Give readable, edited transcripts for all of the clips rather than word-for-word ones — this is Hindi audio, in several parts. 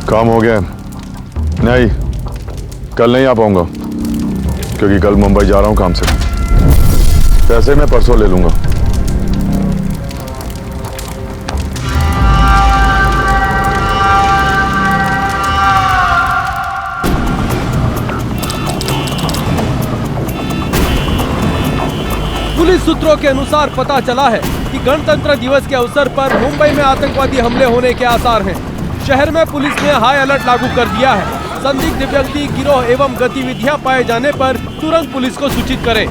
काम हो गया? नहीं, कल नहीं आ पाऊंगा क्योंकि कल मुंबई जा रहा हूं काम से। पैसे मैं परसों ले लूंगा। पुलिस सूत्रों के अनुसार पता चला है कि गणतंत्र दिवस के अवसर पर मुंबई में आतंकवादी हमले होने के आसार हैं। शहर में पुलिस ने हाई अलर्ट लागू कर दिया है। संदिग्ध व्यक्ति, गिरोह एवं गतिविधियां पाए जाने पर तुरंत पुलिस को सूचित करें।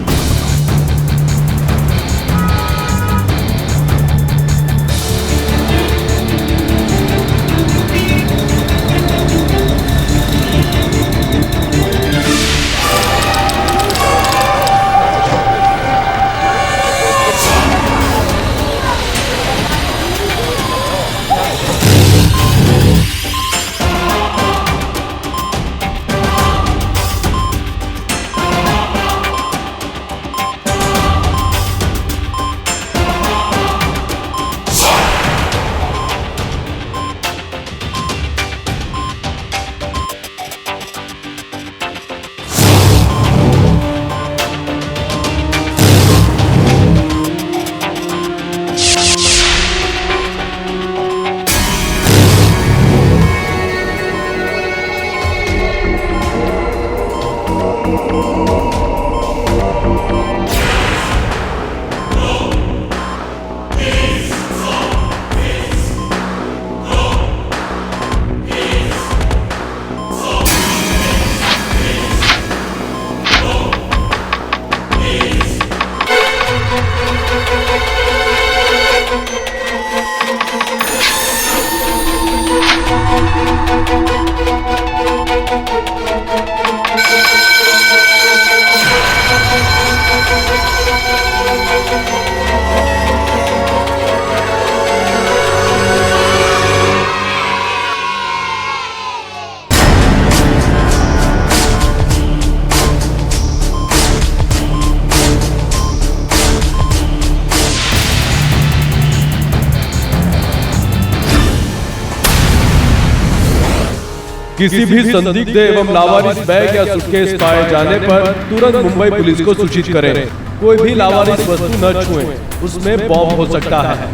किसी भी संदिग्ध एवं लावारिस बैग या सूटकेस पाए जाने पर तुरंत मुंबई पुलिस को सूचित करें। कोई भी लावारिस वस्तु न छुएं, उसमें बॉम्ब हो सकता है।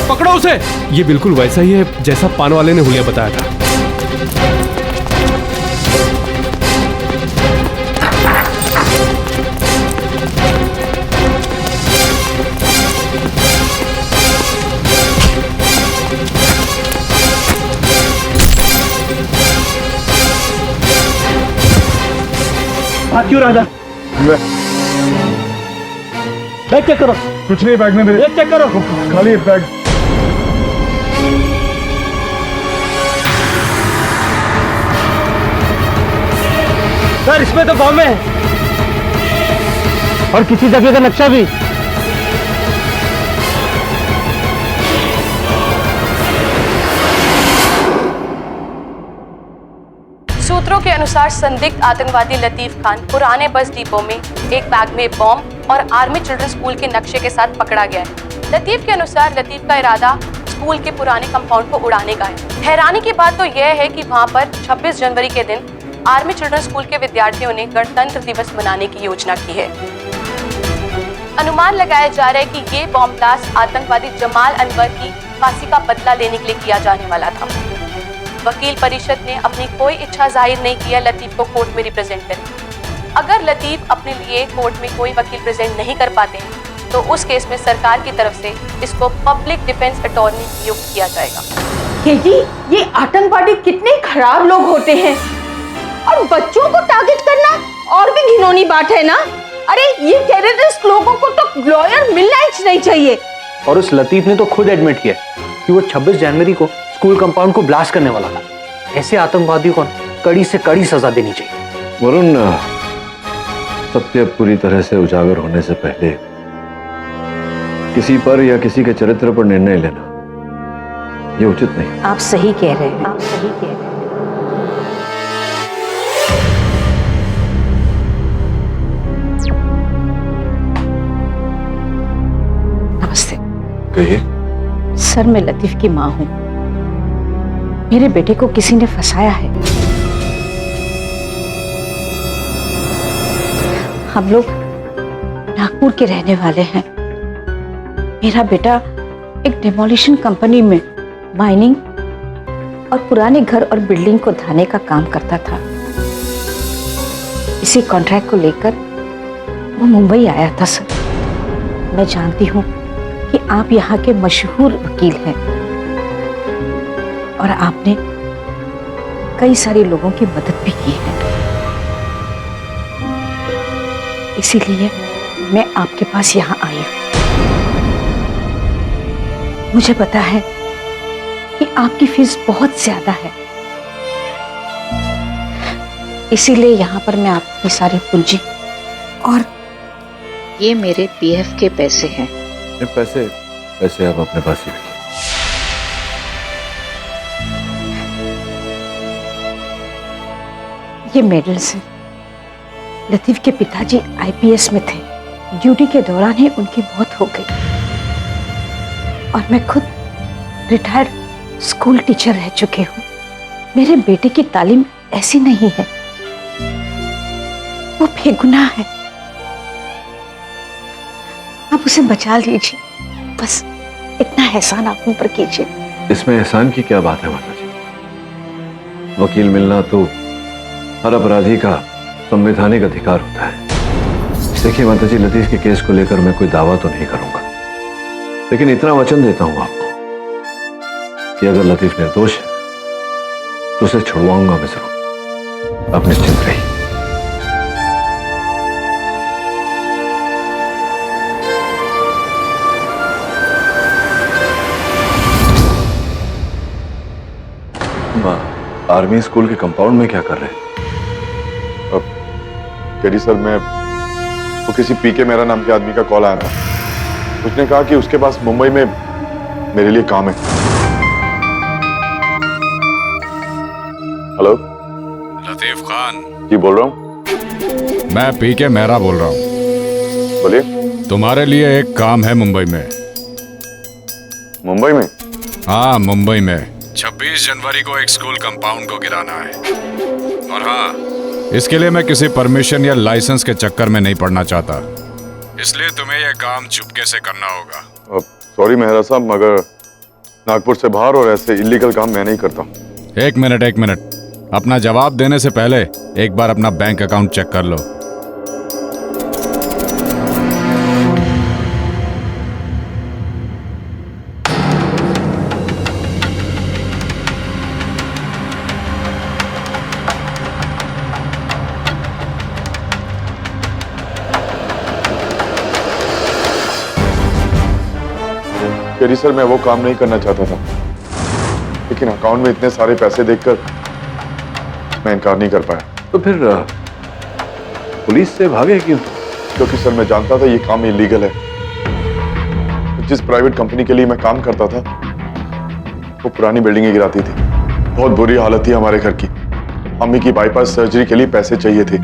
पकड़ो उसे। ये बिल्कुल वैसा ही है जैसा पान वाले ने हुलिया बताया था। हाथ क्यों राजा? बैठ चेक करो। कुछ नहीं बैग में मेरे। ये चेक करो। खाली है बैग। सर इसमें तो बॉम्ब है और किसी जगह का नक्शा भी। सूत्रों के अनुसार संदिग्ध आतंकवादी लतीफ खान पुराने बस डिपो में एक बैग में बॉम्ब और आर्मी चिल्ड्रन स्कूल के नक्शे के साथ पकड़ा गया है। लतीफ के अनुसार लतीफ का इरादा स्कूल के पुराने कंपाउंड को उड़ाने का है। हैरानी की बात तो यह है कि वहां पर 26 जनवरी के दिन आर्मी चिल्ड्रन स्कूल के विद्यार्थियों ने गणतंत्र दिवस मनाने की योजना की है। अनुमान लगाया जा रहा है कि ये बॉम्ब ब्लास्ट आतंकवादी जमाल अनवर की फांसी का बदला लेने के लिए किया जाने वाला था। वकील परिषद ने अपनी कोई इच्छा जाहिर नहीं किया लतीफ को कोर्ट में रिप्रेजेंट करें। अगर लतीफ अपने लिए कोर्ट में कोई वकील प्रेजेंट नहीं कर पाते हैं तो उस केस में सरकार की तरफ से इसको पब्लिक डिफेंस अटॉर्नी नियुक्त किया जाएगा। जी ये आतंकवादी कितने खराब लोग होते हैं और बच्चों को टारगेट करना और भी घिनौनी बात है ना। अरे ये टेररिस्ट लोगों को तो लॉयर मिलना ही नहीं चाहिए। और उस लतीफ ने तो खुद एडमिट किया कि वो 26 जनवरी को स्कूल कंपाउंड को ब्लास्ट करने वाला था। ऐसे आतंकवादियों को कड़ी से कड़ी सजा देनी चाहिए। वरुण, सत्य पूरी तरह से उजागर होने से पहले किसी पर या किसी के चरित्र पर निर्णय लेना ये उचित नहीं। आप सही कह रहे हैं, आप सही कह रहे हैं। नमस्ते। कहिए। सर मैं लतीफ की माँ हूँ। मेरे बेटे को किसी ने फंसाया है। हम लोग नागपुर के रहने वाले हैं। मेरा बेटा एक डिमोलिशन कंपनी में माइनिंग और पुराने घर और बिल्डिंग को ढाने का काम करता था। इसी कॉन्ट्रैक्ट को लेकर वो मुंबई आया था। सर मैं जानती हूँ कि आप यहाँ के मशहूर वकील हैं और आपने कई सारे लोगों की मदद भी की है। इसीलिए मैं आपके पास यहाँ आई हूँ। मुझे पता है कि आपकी फीस बहुत ज्यादा है, इसीलिए यहाँ पर मैं आपकी सारी पूंजी और ये मेरे पीएफ के पैसे हैं। ये पैसे आप अपने पास ही रखिए। ये मेडल्स हैं। लतीफ के पिताजी आईपीएस में थे। ड्यूटी के दौरान ही उनकी मौत हो गई और मैं खुद रिटायर्ड स्कूल टीचर रह चुकी हूँ। मेरे बेटे की तालीम ऐसी नहीं है, वो बेगुनाह है। आप उसे बचा लीजिए, बस इतना एहसान आप उन पर कीजिए। इसमें एहसान की क्या बात है माता जी? वकील मिलना तो हर अपराधी का संवैधानिक अधिकार होता है। देखिए माता जी, लतीफ के केस को लेकर मैं कोई दावा तो नहीं करूंगा, लेकिन इतना वचन देता हूं आपको कि अगर लतीफ निर्दोष है तो उसे छुड़वाऊंगा मैं जरूर। आप निश्चिंत रहिए। आर्मी स्कूल के कंपाउंड में क्या कर रहे हैं? करी सर, मैं वो किसी पीके मेरा नाम के आदमी का कॉल आया था। उसने कहा कि उसके पास मुंबई में मेरे लिए काम है। हेलो, लतीफ खान जी बोल रहा हूँ। मैं पीके मेहरा बोल रहा हूँ। बोलिए। तुम्हारे लिए एक काम है मुंबई में। मुंबई में? हाँ, मुंबई में 26 जनवरी को एक स्कूल कंपाउंड को गिराना है। और हाँ, इसके लिए मैं किसी परमिशन या लाइसेंस के चक्कर में नहीं पड़ना चाहता, इसलिए तुम्हें यह काम चुपके से करना होगा। सॉरी मेहरा साहब, मगर नागपुर से बाहर और ऐसे इलीगल काम मैं नहीं करता। एक मिनट, अपना जवाब देने से पहले एक बार अपना बैंक अकाउंट चेक कर लो। तेरी सर मैं वो काम नहीं करना चाहता था, लेकिन अकाउंट में इतने सारे पैसे देखकर मैं इनकार नहीं कर पाया। तो फिर पुलिस से भागे क्यों? क्योंकि सर मैं जानता था ये काम इलीगल है। जिस प्राइवेट कंपनी के लिए मैं काम करता था वो पुरानी बिल्डिंगें गिराती थी। बहुत बुरी हालत थी हमारे घर की। अम्मी की बाईपास सर्जरी के लिए पैसे चाहिए थे।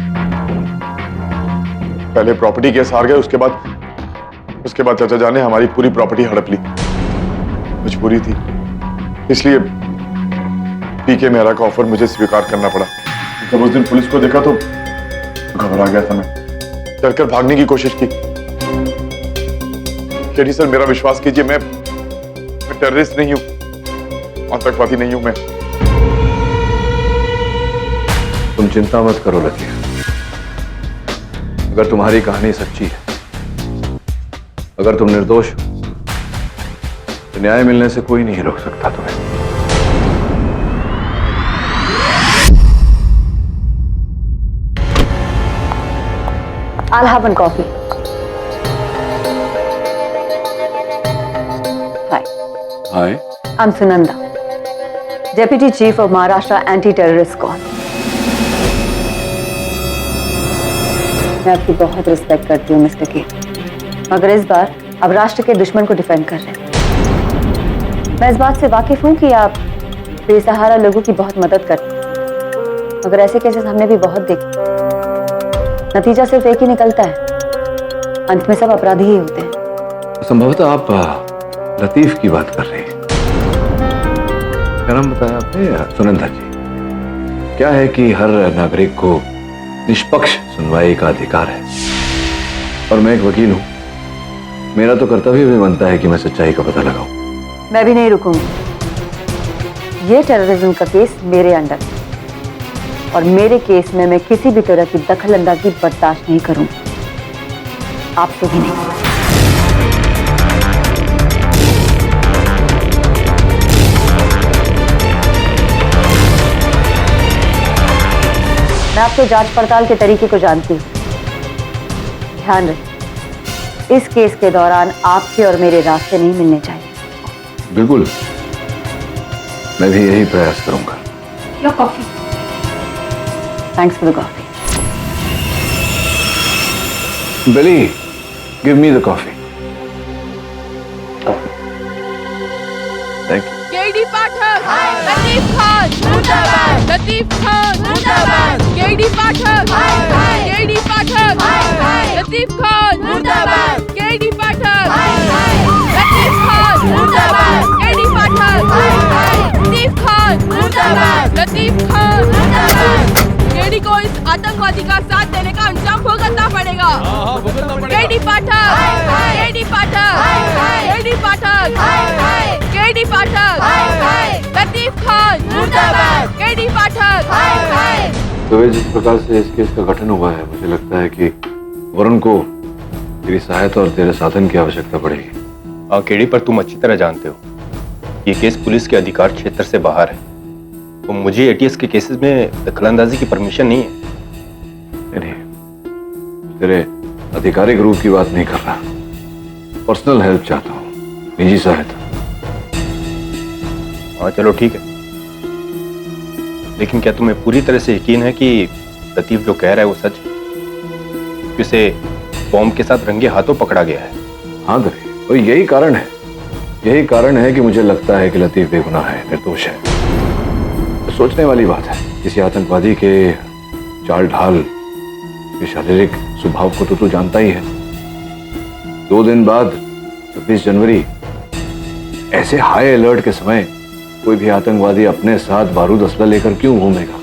पहले प्रॉपर्टी केस हार गए, उसके बाद चाचा जान ने हमारी पूरी प्रॉपर्टी हड़प ली। मजबूरी थी, इसलिए पीके मेहरा का ऑफर मुझे स्वीकार करना पड़ा। जब उस दिन पुलिस को देखा तो घबरा गया था मैं, डरकर भागने की कोशिश की। केडी सर मेरा विश्वास कीजिए, मैं टेररिस्ट नहीं हूं, आतंकवादी नहीं हूं मैं। तुम चिंता मत करो लतीफ, अगर तुम्हारी कहानी सच्ची है, अगर तुम निर्दोष हो, तो न्याय मिलने से कोई नहीं रोक सकता तुम्हें। I'll have one coffee. Hi. Hi. I'm Sunanda, Deputy Chief of Maharashtra Anti-Terrorist Squad. मैं आपकी बहुत रिस्पेक्ट करती हूँ मिस्टर के, मगर इस बार अब राष्ट्र के दुश्मन को डिफेंड कर रहे हैं। मैं इस बात से वाकिफ हूँ कि आप बेसहारा लोगों की बहुत मदद करते हैं, मगर ऐसे केसेस हमने भी बहुत देखे। नतीजा सिर्फ एक ही निकलता है, अंत में सब अपराधी ही होते हैं। संभवतः आप लतीफ की बात कर रही हैं। क्या नाम बताया आपने? सुनंदा जी। क्या है कि हर नागरिक को निष्पक्ष सुनवाई का अधिकार है, और मैं एक वकील हूं, मेरा तो कर्तव्य भी बनता है कि मैं सच्चाई का पता लगाऊं। मैं भी नहीं रुकूंगी। ये टेररिज्म का केस मेरे अंडर है, और मेरे केस में मैं किसी भी तरह की दखलंदाजी बर्दाश्त नहीं करूंगी, आपसे भी नहीं। मैं आपके जांच पड़ताल के तरीके को जानती हूँ। ध्यान रखें, इस केस के दौरान आपके और मेरे रास्ते नहीं मिलने चाहिए। बिल्कुल, मैं भी यही प्रयास करूंगा। Your coffee. Thanks for the coffee. Billy, give me the coffee. Thank you. KD Pathak, Latif Khan, मुर्दाबाद, लतीफ खान, मुर्दाबाद, केडी पाठक, केडी पाठक, लतीफ खान, मुर्दाबाद, केडी पाठक, लतीफ खान, मुर्दाबाद, केडी पाठक, लतीफ खान, मुर्दाबाद, लतीफ खान, मुर्दाबाद। केडी को इस आतंकवादी का साथ देने का अंजाम भुगतना पड़ेगा। KD Pathak, KD Pathak, KD Pathak, KD Pathak, Latif Khan, मुर्दाबाद, केडी पाठक। तो जिस प्रकार से इस केस का गठन हुआ है, मुझे लगता है कि वरुण को तेरी सहायता और तेरे साधन की आवश्यकता पड़ेगी। हाँ केडी, पर तुम अच्छी तरह जानते हो ये केस पुलिस के अधिकार क्षेत्र से बाहर है, तो मुझे एटीएस के केसेस में दखलंदाजी की परमिशन नहीं है। नहीं, तेरे आधिकारिक रूप की बात नहीं कर रहा, पर्सनल हेल्प चाहता हूँ, निजी सहायता। हाँ चलो ठीक है, लेकिन क्या तुम्हें पूरी तरह से यकीन है कि लतीफ जो कह रहा है वो सच है? उसे बॉम्ब के साथ रंगे हाथों पकड़ा गया है। हाँ दरी, और यही कारण है कि मुझे लगता है कि लतीफ बेगुनाह है, निर्दोष है। तो सोचने वाली बात है, किसी आतंकवादी के चाल ढाल, के शारीरिक स्वभाव को तो तू जानता ही है। 2 दिन बाद 26 जनवरी, ऐसे हाई अलर्ट के समय कोई भी आतंकवादी अपने साथ बारूद असला लेकर क्यों घूमेगा?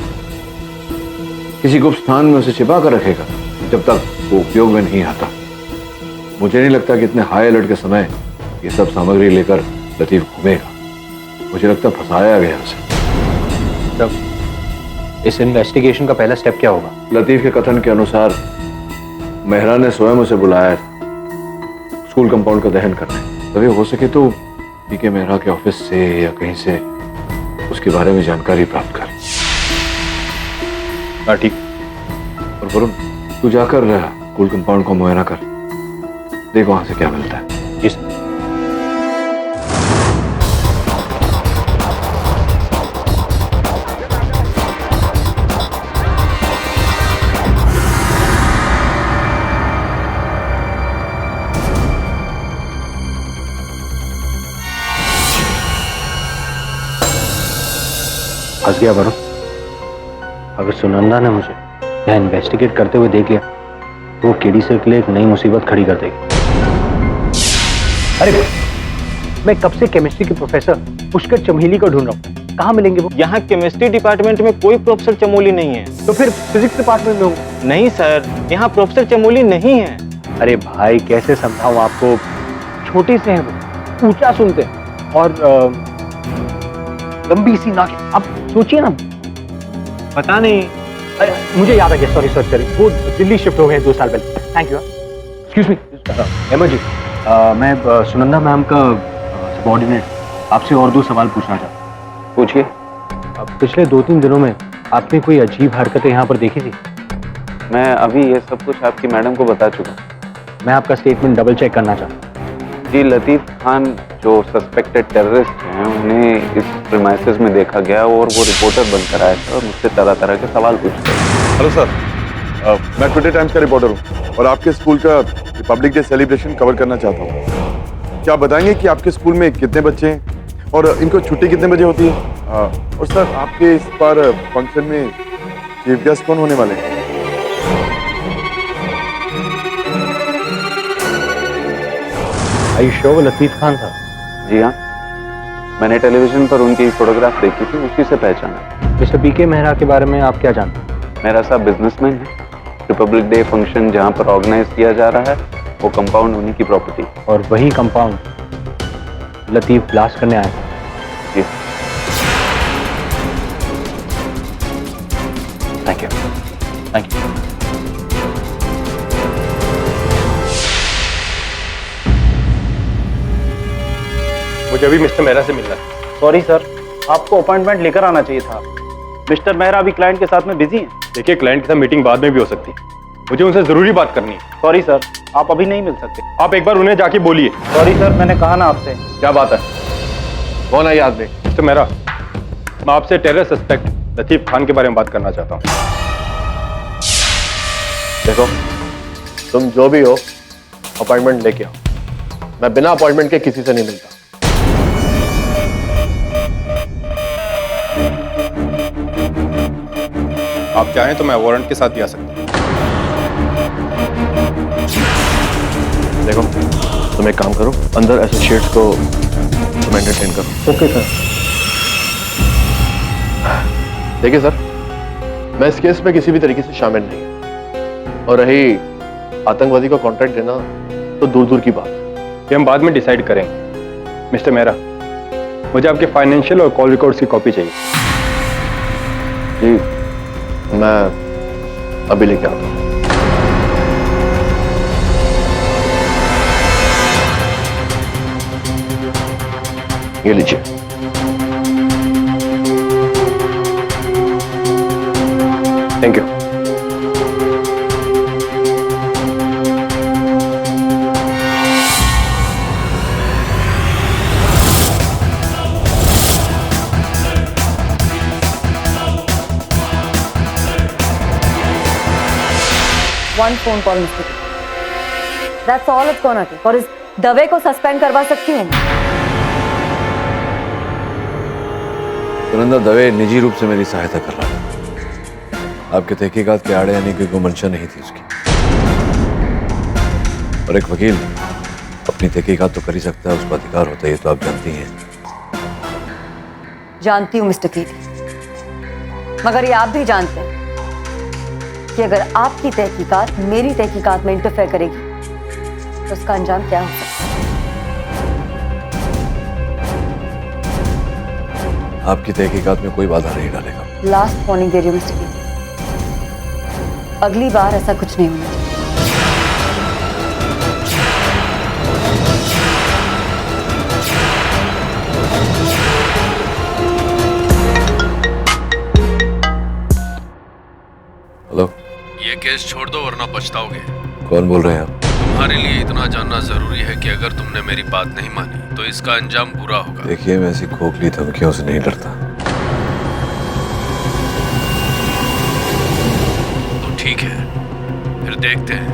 किसी गुप्त स्थान में उसे छिपा कर रखेगा जब तक वो उपयोग में नहीं आता। मुझे नहीं लगता कि इतने हाई अलर्ट के समय ये सब सामग्री लेकर लतीफ घूमेगा। मुझे लगता फंसाया गया उसे। तब इस इन्वेस्टिगेशन का पहला स्टेप क्या होगा? लतीफ के कथन के अनुसार मेहरा ने स्वयं उसे बुलाया था स्कूल कंपाउंड का दहन करने। तभी हो सके तो पीके मेहरा के ऑफिस से या कहीं से उसके बारे में जानकारी प्राप्त कर। हाँ ठीक। और वरुण, तू जाकर स्कूल कंपाउंड को मुआयना कर, देख वहां से क्या मिलता है। जी सर। फंस गया वरुण। अगर सुनंदा ने मुझे यहाँ इन्वेस्टिगेट करते हुए देख लिया तो वो केडी सर के लिए एक नई मुसीबत खड़ी कर देगी। अरे मैं कब से केमिस्ट्री के प्रोफेसर पुष्कर चमेली को ढूंढ रहा हूँ, कहाँ मिलेंगे वो? यहाँ केमिस्ट्री डिपार्टमेंट में कोई प्रोफेसर चमोली नहीं है। तो फिर फिजिक्स डिपार्टमेंट में हूँ। नहीं सर, यहाँ प्रोफेसर चमोली नहीं है। अरे भाई कैसे समझाऊं आपको, छोटे से हैं वो, ऊंचा सुनते हैं और लंबी सी नाक। अब सोचिए ना। पता नहीं। अरे मुझे याद आ गया, सॉरी वो दिल्ली शिफ्ट हो गए 2 साल पहले। Thank you. Excuse me Hema ji, मैं सुनंदा मैम का सबऑर्डिनेट आपसे और 2 सवाल पूछना चाहता हूँ। पूछिए। पिछले 2-3 दिनों में आपने कोई अजीब हरकतें यहाँ पर देखी थी? मैं अभी ये सब कुछ आपकी मैडम को बता चुका। मैं आपका स्टेटमेंट डबल चेक करना चाहता हूँ। जी, लतीफ खान जो सस्पेक्टेड टेररिस्ट हैं उन्हें इस प्रीमाइसेस में देखा गया और वो रिपोर्टर बनकर आए थे और मुझसे तरह तरह के सवाल पूछते हैं। हेलो सर, मैं टुडे टाइम्स का रिपोर्टर हूँ और आपके स्कूल का रिपब्लिक डे सेलिब्रेशन कवर करना चाहता हूँ। क्या आप बताएंगे कि आपके स्कूल में कितने बच्चे हैं और इनको छुट्टी कितने बजे होती है? और सर आपके इस बार फंक्शन में चीफ गेस्ट कौन होने वाले हैं? आई शो वो लतीफ खान था? जी हाँ, मैंने टेलीविजन पर उनकी फोटोग्राफ देखी थी, उसी से पहचाना। मिस्टर पीके मेहरा के बारे में आप क्या जानते हैं? मेरा साहब बिजनेसमैन है। रिपब्लिक डे फंक्शन जहाँ पर ऑर्गेनाइज किया जा रहा है वो कंपाउंड उन्हीं की प्रॉपर्टी। और वही कंपाउंड लतीफ ब्लास्ट करने आए। जी थैंक यू। Thank you. मुझे अभी मिस्टर मेहरा से मिलना है। सॉरी सर, आपको अपॉइंटमेंट लेकर आना चाहिए था। मिस्टर मेहरा अभी क्लाइंट के साथ में बिजी हैं। देखिए, क्लाइंट के साथ मीटिंग बाद में भी हो सकती है, मुझे उनसे जरूरी बात करनी है। सॉरी सर, आप अभी नहीं मिल सकते। आप एक बार उन्हें जाके बोलिए। सॉरी सर, मैंने कहा ना आपसे। क्या बात है? कौन है ये आदमी? मिस्टर मेहरा, मैं आपसे टेरर सस्पेक्ट लतीफ खान के बारे में बात करना चाहता हूँ। देखो, तुम जो भी हो अपॉइंटमेंट लेके आओ। मैं बिना अपॉइंटमेंट के किसी से नहीं मिलता। आप चाहें तो मैं वारंट के साथ भी आ सकता हूँ। देखो, तुम एक काम करो, अंदर एसोसिएट्स को तुम एंटरटेन करो। Okay sir. देखिए सर, मैं इस केस में किसी भी तरीके से शामिल नहीं, और रही आतंकवादी को कॉन्ट्रैक्ट देना तो दूर दूर की बात है। ये हम बाद में डिसाइड करेंगे। मिस्टर मेहरा, मुझे आपके फाइनेंशियल और कॉल रिकॉर्ड्स की कॉपी चाहिए। जी, मैं अभी लेके आता हूँ। ये लीजिए। Thank you. One phone call, Mr. That's all it's gonna take. और इस दवे को सस्पेंड करवा सकती हूँ। सुनंदा दवे निजी रूप से मेरी सहायता कर रहा है। आपके तहकीकात के आड़े आने की कोई मंशा नहीं थी उसकी। और एक वकील अपनी तहकीकात तो कर ही सकता है, उसका अधिकार होता है, ये तो आप जानती हैं। जानती हूँ मिस्टर कीटी, मगर ये आप भी जानते हैं कि अगर आपकी तहकीकात मेरी तहकीकात में इंटरफेयर करेगी तो उसका अंजाम क्या हो सकता है। आपकी तहकीकात में कोई बाधा नहीं डालेगा। लास्ट वार्निंग दे रही हूँ मिस्टर कीटी, अगली बार ऐसा कुछ नहीं होना चाहिए। हेलो, ये केस छोड़ दो वरना पछताओगे। कौन बोल रहे हैं आप? तुम्हारे लिए इतना जानना जरूरी है कि अगर तुमने मेरी बात नहीं मानी तो इसका अंजाम बुरा होगा। देखिए, मैं ऐसी खोखली धमकियों से नहीं डरता। तो ठीक है, फिर देखते हैं।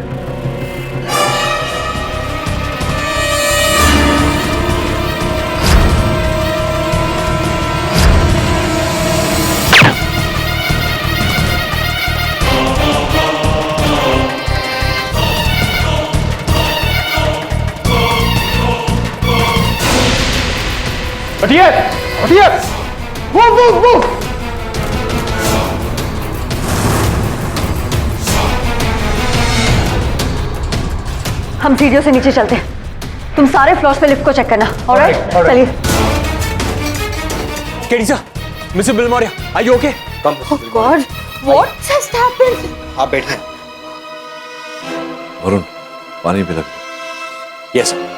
हटिए हटिए। Move move move. हम सीढ़ियों से नीचे चलते हैं, तुम सारे फ्लोर्स पे लिफ्ट को चेक करना। ऑलराइट, चलिए। KD sir, mister Bill Maurya, are you okay? Oh God, what just happened? आप बैठे। वरुण, पानी पिला। Yes sir.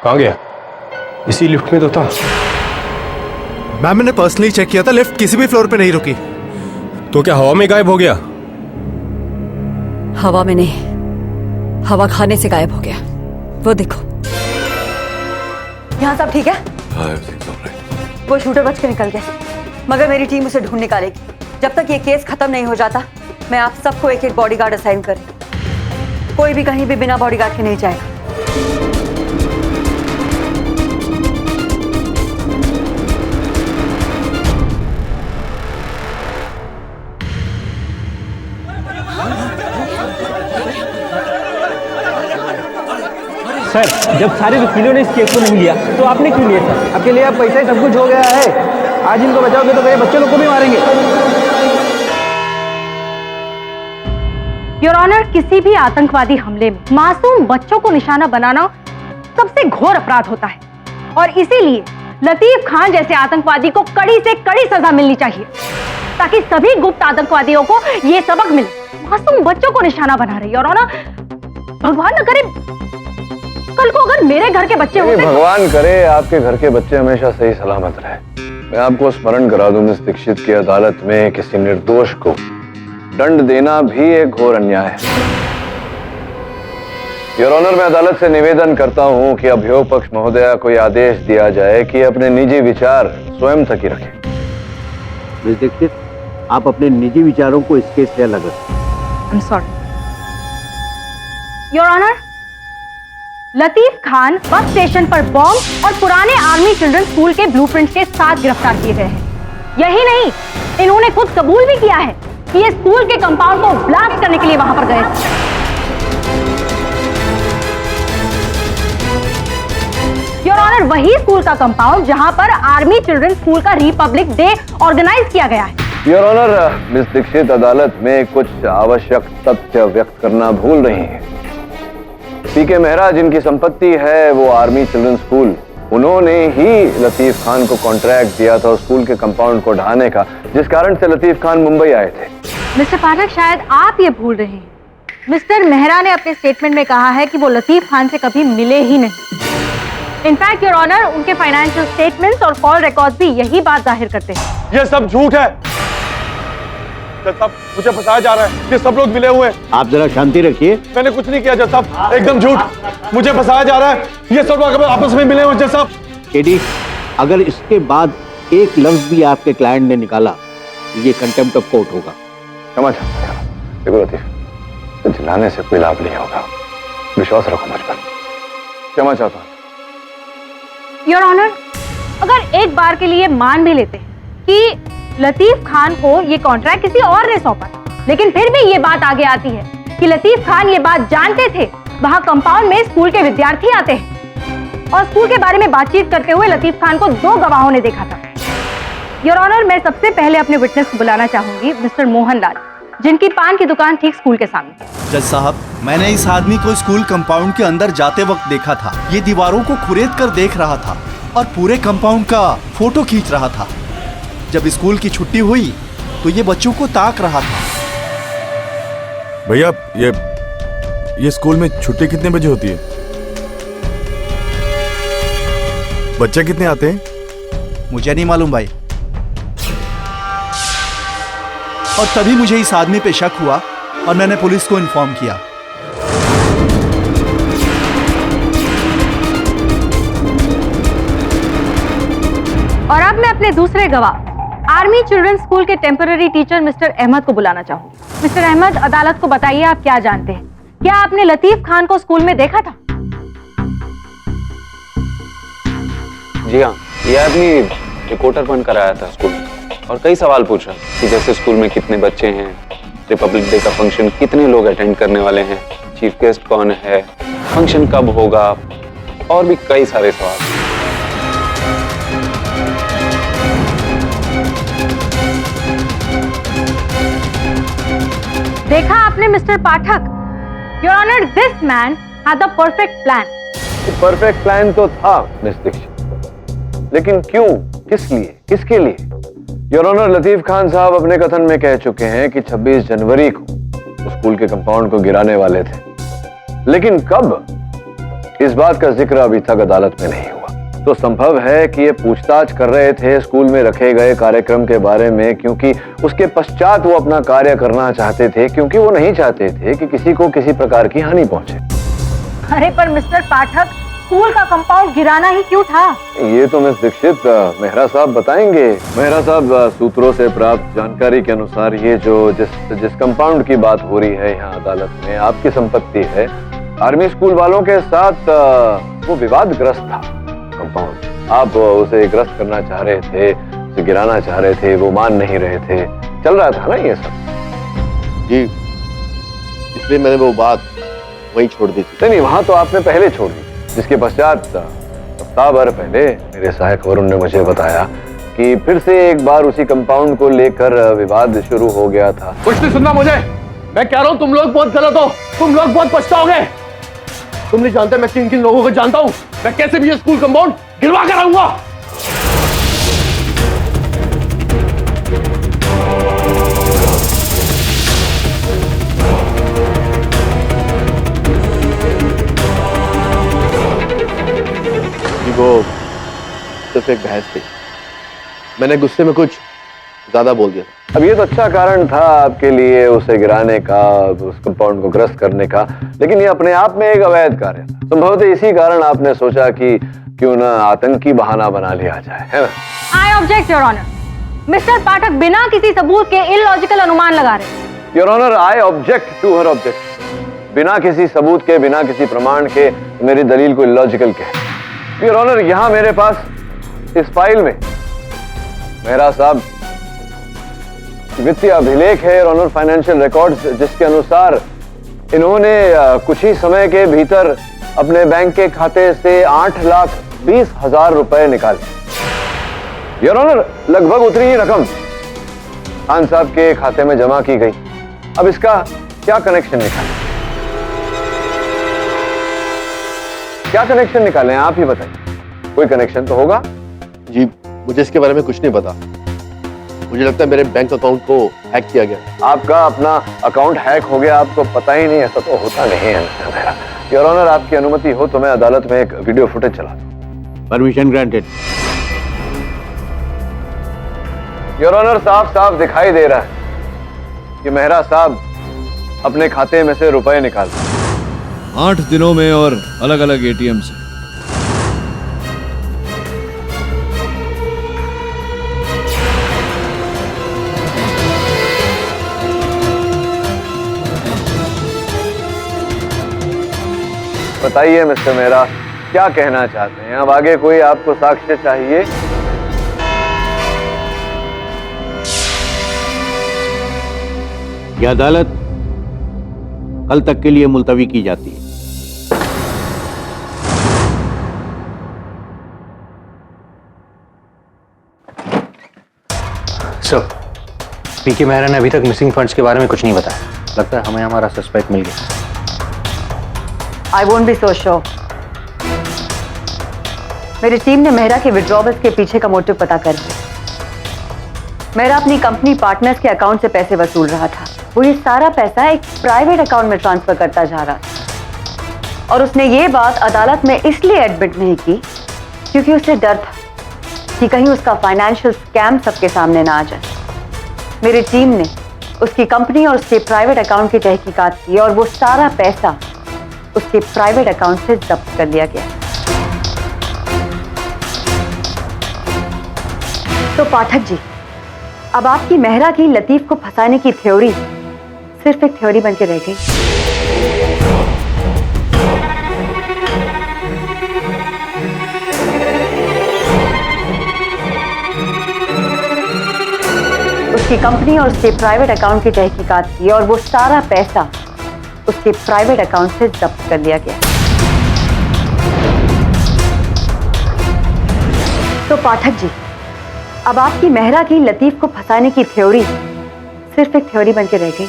कहाँ गया? इसी लिफ्ट में तो था। मैम, मैंने पर्सनली चेक किया था, लिफ्ट किसी भी फ्लोर पे नहीं रुकी। तो क्या हवा में गायब हो गया? हवा में नहीं, हवा खाने से गायब हो गया। वो देखो। यहाँ सब ठीक है? वो शूटर बच के निकल गया, मगर मेरी टीम उसे ढूंढ निकालेगी। जब तक ये केस खत्म नहीं हो जाता, मैं आप सबको एक एक बॉडीगार्ड असाइन करूँ। कोई भी कहीं भी बिना बॉडीगार्ड के नहीं जाएगा। सर, जब सारे वकीलों ने इस केस को नहीं लिया तो आपने क्यों लिया सर? आपके लिए अब पैसा ही सब कुछ हो गया है। आज इनको बचाओगे तो मेरे बच्चे लोग को भी मारेंगे। योर ऑनर, किसी भी आतंकवादी हमले में मासूम बच्चों को निशाना बनाना सबसे घोर अपराध होता है और इसीलिए लतीफ खान जैसे आतंकवादी को कड़ी से कड़ी सजा मिलनी चाहिए ताकि सभी गुप्त आतंकवादियों को ये सबक मिले। मासूम बच्चों को निशाना बना रही है योर ऑनर। भगवान न करे कल को अगर मेरे घर के बच्चे होते। भगवान करे आपके घर के बच्चे हमेशा सही सलामत रहे। मैं आपको स्मरण करा दूं, मिस दीक्षित की अदालत में किसी निर्दोष को दंड देना भी एक घोर अन्याय है। योर ऑनर, मैं अदालत से निवेदन करता हूं कि अभियोग पक्ष महोदया को यह आदेश दिया जाए कि अपने निजी विचार स्वयं तक ही रखें। मिस दीक्षित, आप अपने निजी विचारों को इस केस से अलग रखें। I am sorry your honour. Latif Khan bus station पर बॉम्ब और पुराने आर्मी चिल्ड्रन स्कूल के ब्लूप्रिंट्स के साथ गिरफ्तार किए गए हैं। यही नहीं, इन्होंने खुद कबूल भी किया है कि ये स्कूल के कंपाउंड को ब्लास्ट करने के लिए वहां पर गए थे। योर ऑनर, वही स्कूल का कंपाउंड जहां पर आर्मी चिल्ड्रन स्कूल का रिपब्लिक डे ऑर्गेनाइज किया गया है। योर ऑनर, मिस दीक्षित अदालत में कुछ आवश्यक तथ्य व्यक्त करना भूल रही हैं। पीके मेहरा जिनकी संपत्ति है वो आर्मी चिल्ड्रन स्कूल, उन्होंने ही लतीफ खान को कॉन्ट्रैक्ट दिया था स्कूल के कंपाउंड को ढहाने का, जिस कारण से लतीफ खान मुंबई आए थे। मिस्टर पाठक, शायद आप ये भूल रहे हैं, मिस्टर मेहरा ने अपने स्टेटमेंट में कहा है कि वो लतीफ खान से कभी मिले ही नहीं। इनफैक्ट योर ऑनर, उनके फाइनेंशियल स्टेटमेंट्स और कॉल रिकॉर्ड्स भी यही बात जाहिर करते हैं। ये सब झूठ है। जज साहब, मुझे फंसाया जा रहा है। ये सब लोग मिले हुए हैं। आप जरा शांति रखिए। मैंने कुछ नहीं किया जज साहब, एकदम झूठ। मुझे फंसाया जा रहा है। ये सब लोग आपस में मिले हुए जज साहब। केडी, अगर इसके बाद एक लफ्ज भी आपके क्लाइंट ने निकाला तो ये कंटेम्प्ट ऑफ कोर्ट होगा। क्षमा चाहता हूं। देखो लतीफ, चिल्लाने से कोई लाभ नहीं होगा, विश्वास रखो मुझ पर। क्षमा चाहता हूं। योर ऑनर, अगर एक बार के लिए मान भी लेते हैं कि लतीफ खान को ये कॉन्ट्रैक्ट किसी और ने सौंपा, लेकिन फिर भी ये बात आगे आती है कि लतीफ खान ये बात जानते थे वहां कंपाउंड में स्कूल के विद्यार्थी आते हैं और स्कूल के बारे में बातचीत करते हुए लतीफ खान को 2 गवाहों ने देखा था। योर ऑनर, मैं सबसे पहले अपने विटनेस को बुलाना चाहूंगी, मिस्टर मोहन लाल, जिनकी पान की दुकान ठीक स्कूल के सामने। जज साहब, मैंने इस आदमी को स्कूल कंपाउंड के अंदर जाते वक्त देखा था। ये दीवारों को खुरेद कर देख रहा था और पूरे कंपाउंड का फोटो खींच रहा था। जब स्कूल की छुट्टी हुई तो ये बच्चों को ताक रहा था। भैया, ये स्कूल में छुट्टी कितने बजे होती है? बच्चे कितने आते हैं? मुझे नहीं मालूम भाई। और तभी मुझे इस आदमी पे शक हुआ और मैंने पुलिस को इन्फॉर्म किया। और अब मैं अपने दूसरे गवाह आर्मी चिल्ड्रंस स्कूल के टेम्पररी टीचर मिस्टर अहमद को बुलाना चाहूंगी। मिस्टर अहमद, अदालत को बताइए आप क्या जानते हैं। क्या आपने लतीफ खान को स्कूल में देखा था? जी हाँ, ये आदमी रिपोर्टर बनकर आया था स्कूल में और कई सवाल पूछा कि जैसे स्कूल में कितने बच्चे हैं, रिपब्लिक डे का फंक्शन कितने लोग अटेंड करने वाले हैं, चीफ गेस्ट कौन है, फंक्शन कब होगा, और भी कई सारे सवाल। देखा आपने mister Pathak? Your honour, this man had the perfect plan. Perfect plan तो था मिस दीक्षित, लेकिन क्यों, किस लिए, किसके लिए? योर ऑनर, लतीफ खान साहब अपने कथन में कह चुके हैं कि 26 जनवरी को स्कूल के कंपाउंड को गिराने वाले थे, लेकिन कब, इस बात का जिक्र अभी तक अदालत में नहीं हुआ। तो संभव है कि ये पूछताछ कर रहे थे स्कूल में रखे गए कार्यक्रम के बारे में, क्योंकि उसके पश्चात वो अपना कार्य करना चाहते थे, क्योंकि वो नहीं चाहते थे कि किसी को किसी प्रकार की हानि पहुंचे। अरे पर मिस्टर पाठक, स्कूल का कंपाउंड गिराना ही क्यों था? ये तो मिस दीक्षित मेहरा साहब बताएंगे। मेहरा साहब, सूत्रों से प्राप्त जानकारी के अनुसार ये जो जिस कंपाउंड की बात हो रही है यहाँ अदालत में, आपकी संपत्ति है। आर्मी स्कूल वालों के साथ वो विवादग्रस्त था कंपाउंड। आप उसे ग्रस्त करना चाह रहे थे, उसे गिराना चाह रहे थे, वो मान नहीं रहे थे, चल रहा था ना ये सब? जी, इसलिए मैंने वो बात वहीं छोड़ दी थी। नहीं, वहां तो आपने पहले छोड़ दी, जिसके पश्चात सप्ताह भर पहले मेरे सहायक वरुण ने मुझे बताया कि फिर से एक बार उसी कंपाउंड को लेकर विवाद शुरू हो गया था। कुछ नहीं सुनना मुझे, मैं कह रहा हूँ तुम लोग बहुत गलत हो, तुम लोग बहुत पछताओगे। तुम नहीं जानते मैं किन किन लोगों को जानता हूँ, मैं कैसे भी ये स्कूल कंपाउंड गिरवा कर आऊंगा। वो सिर्फ एक बहस थी, मैंने गुस्से में कुछ ज्यादा बोल दिया। अब ये तो अच्छा कारण था आपके लिए उसे गिराने का, उस कंपाउंड को ग्रस्त करने का, लेकिन ये अपने आप में एक अवैध कार्य था। संभवतः इसी कारण आपने सोचा कि क्यों ना आतंकी बहाना बना लिया जाए, है ना? I object your honour. Mister Pathak बिना किसी सबूत के इलॉजिकल अनुमान लगा रहे। Your honour, I object to हर ऑब्जेक्ट। बिना किसी सबूत के, बिना किसी प्रमाण के मेरी दलील को इलॉजिकल कहे। योर ऑनर, यहां मेरे पास इस फाइल में मेहरा साहब वित्तीय अभिलेख है, ऑनर फाइनेंशियल रिकॉर्ड्स, जिसके अनुसार इन्होंने कुछ ही समय के भीतर अपने बैंक के खाते से 8,20,000 रुपए निकाले। योर ऑनर, लगभग उतनी ही रकम खान साहब के खाते में जमा की गई। अब इसका क्या कनेक्शन निकाले, क्या कनेक्शन निकालें, आप ही बताइए। कोई कनेक्शन तो होगा? जी, मुझे इसके बारे में कुछ नहीं पता। मुझे लगता है मेरे बैंक अकाउंट को हैक किया गया। आपका अपना अकाउंट हैक हो गया, आपको पता ही नहीं? ऐसा तो होता नहीं है मेरा। योर ऑनर, आपकी अनुमति हो तो मैं अदालत में एक वीडियो फुटेज चला दूं। Permission granted. योर ऑनर, साफ साफ दिखाई दे रहा है कि मेहरा साहब अपने खाते में से रुपए निकाल 8 दिनों में और अलग अलग एटीएम से। बताइए मिस्टर मेहरा, क्या कहना चाहते हैं? अब आगे कोई आपको साक्ष्य चाहिए? यह अदालत कल तक के लिए मुलतवी की जाती है। सर, पीके मेहरा ने अभी तक मिसिंग फंड्स के बारे में कुछ नहीं बताया। लगता है हमें हमारा सस्पेक्ट मिल गया। I won't be so sure. मेरी टीम ने मेहरा के विड्रॉवल्स के पीछे का मोटिव पता कर लिया। मेहरा अपनी कंपनी पार्टनर्स के अकाउंट से पैसे वसूल रहा था। वो ये सारा पैसा एक प्राइवेट अकाउंट में ट्रांसफर करता जा रहा था, और उसने ये बात अदालत में इसलिए एडमिट नहीं की क्योंकि उसे डर था कि कहीं उसका फाइनेंशियल स्कैम सबके सामने ना आ जाए। मेरी टीम ने उसकी कंपनी और उसके प्राइवेट अकाउंट की तहकीकात की और वो सारा पैसा उसके प्राइवेट अकाउंट से जब्त कर लिया गया। तो पाठक जी, अब आपकी मेहरा की लतीफ को फंसाने की थ्योरी सिर्फ एक थ्योरी बन के रह गई। उसकी कंपनी और उसके प्राइवेट अकाउंट की तहकीकात की और वो सारा पैसा उसके प्राइवेट अकाउंट से जब्त कर लिया गया। तो पाठक जी, अब आपकी मेहरा की लतीफ को फंसाने की थ्योरी सिर्फ एक थ्योरी बन के रह गई।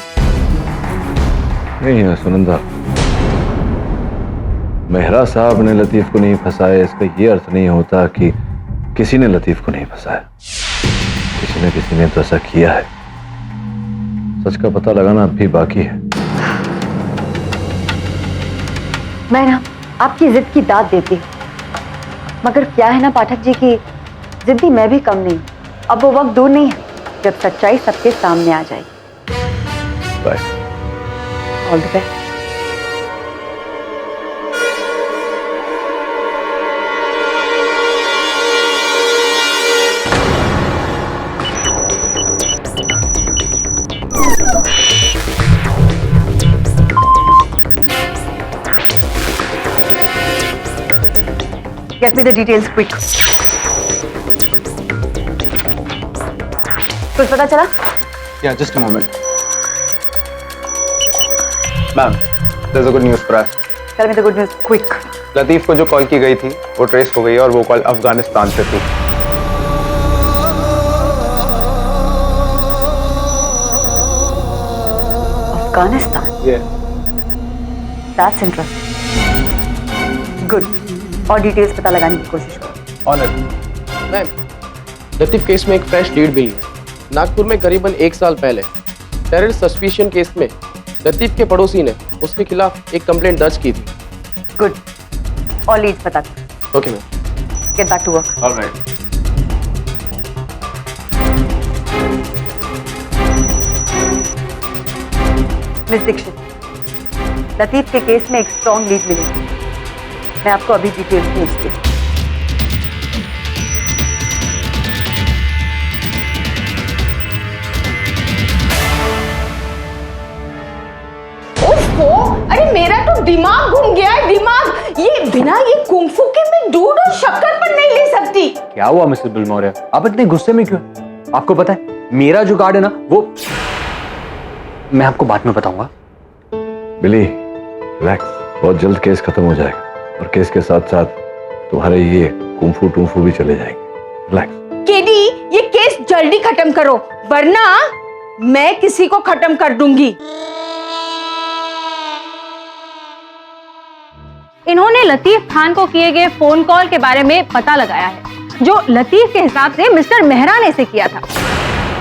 नहीं है सुनंदा, मेहरा साहब ने लतीफ को नहीं फंसाया, इसका ये अर्थ नहीं होता कि किसी ने लतीफ को नहीं फंसाया। किसी ने तो ऐसा किया है। सच का पता लगाना अब भी बाकी है। मैं ना आपकी जिद की दाद देती हूँ, मगर क्या है ना पाठक जी की जिद्दी मैं भी कम नहीं। अब वो वक्त दूर नहीं है जब सच्चाई सबके सामने आ जाएगी। Bye. All the best. Get me the details quick. कुछ पता चला? Yeah, just a moment. Ma'am, there's a good news for us. Tell me the good news quick. Latif को जो कॉल की गई थी वो ट्रेस हो गई है और वो कॉल अफगानिस्तान से थी। Afghanistan? Yeah. That's interesting. Good. और डिटेल्स पता लगाने की कोशिश करो। ऑनर। मैम, लतीफ केस में एक फ्रेश लीड मिली है। नागपुर में करीबन 1 साल पहले टेरर सस्पिशन केस में लतीफ के पड़ोसी ने उसके खिलाफ एक कंप्लेंट दर्ज की थी। गुड। और लीड्स पता करो। Okay ma'am. Get back to work. Alright. Miss Dixit, Latif के केस में एक स्ट्रॉन्ग लीड मिली। मैं आपको अभी डिटेल्स भेजती हूँ। अरे मेरा तो दिमाग घूम गया है, दिमाग। ये बिना ये कुंफू के मैं दूध और शक्कर पर नहीं ले सकती। क्या हुआ मिसेस बिलमौर्य, आप इतने गुस्से में क्यों? आपको पता है मेरा जो कार्ड है ना वो मैं आपको बाद में बताऊंगा। बिली रिलैक्स, बहुत जल्द केस खत्म हो जाएगा और केस के साथ साथ तुम्हारे ये कुंफू टूंफू भी चले जाएंगे। रिलैक्स। केडी, ये केस जल्दी खत्म करो वरना मैं किसी को खत्म कर दूंगी। इन्होंने लतीफ खान को किए गए फोन कॉल के बारे में पता लगाया है, जो लतीफ के हिसाब से मिस्टर मेहरा ने से किया था।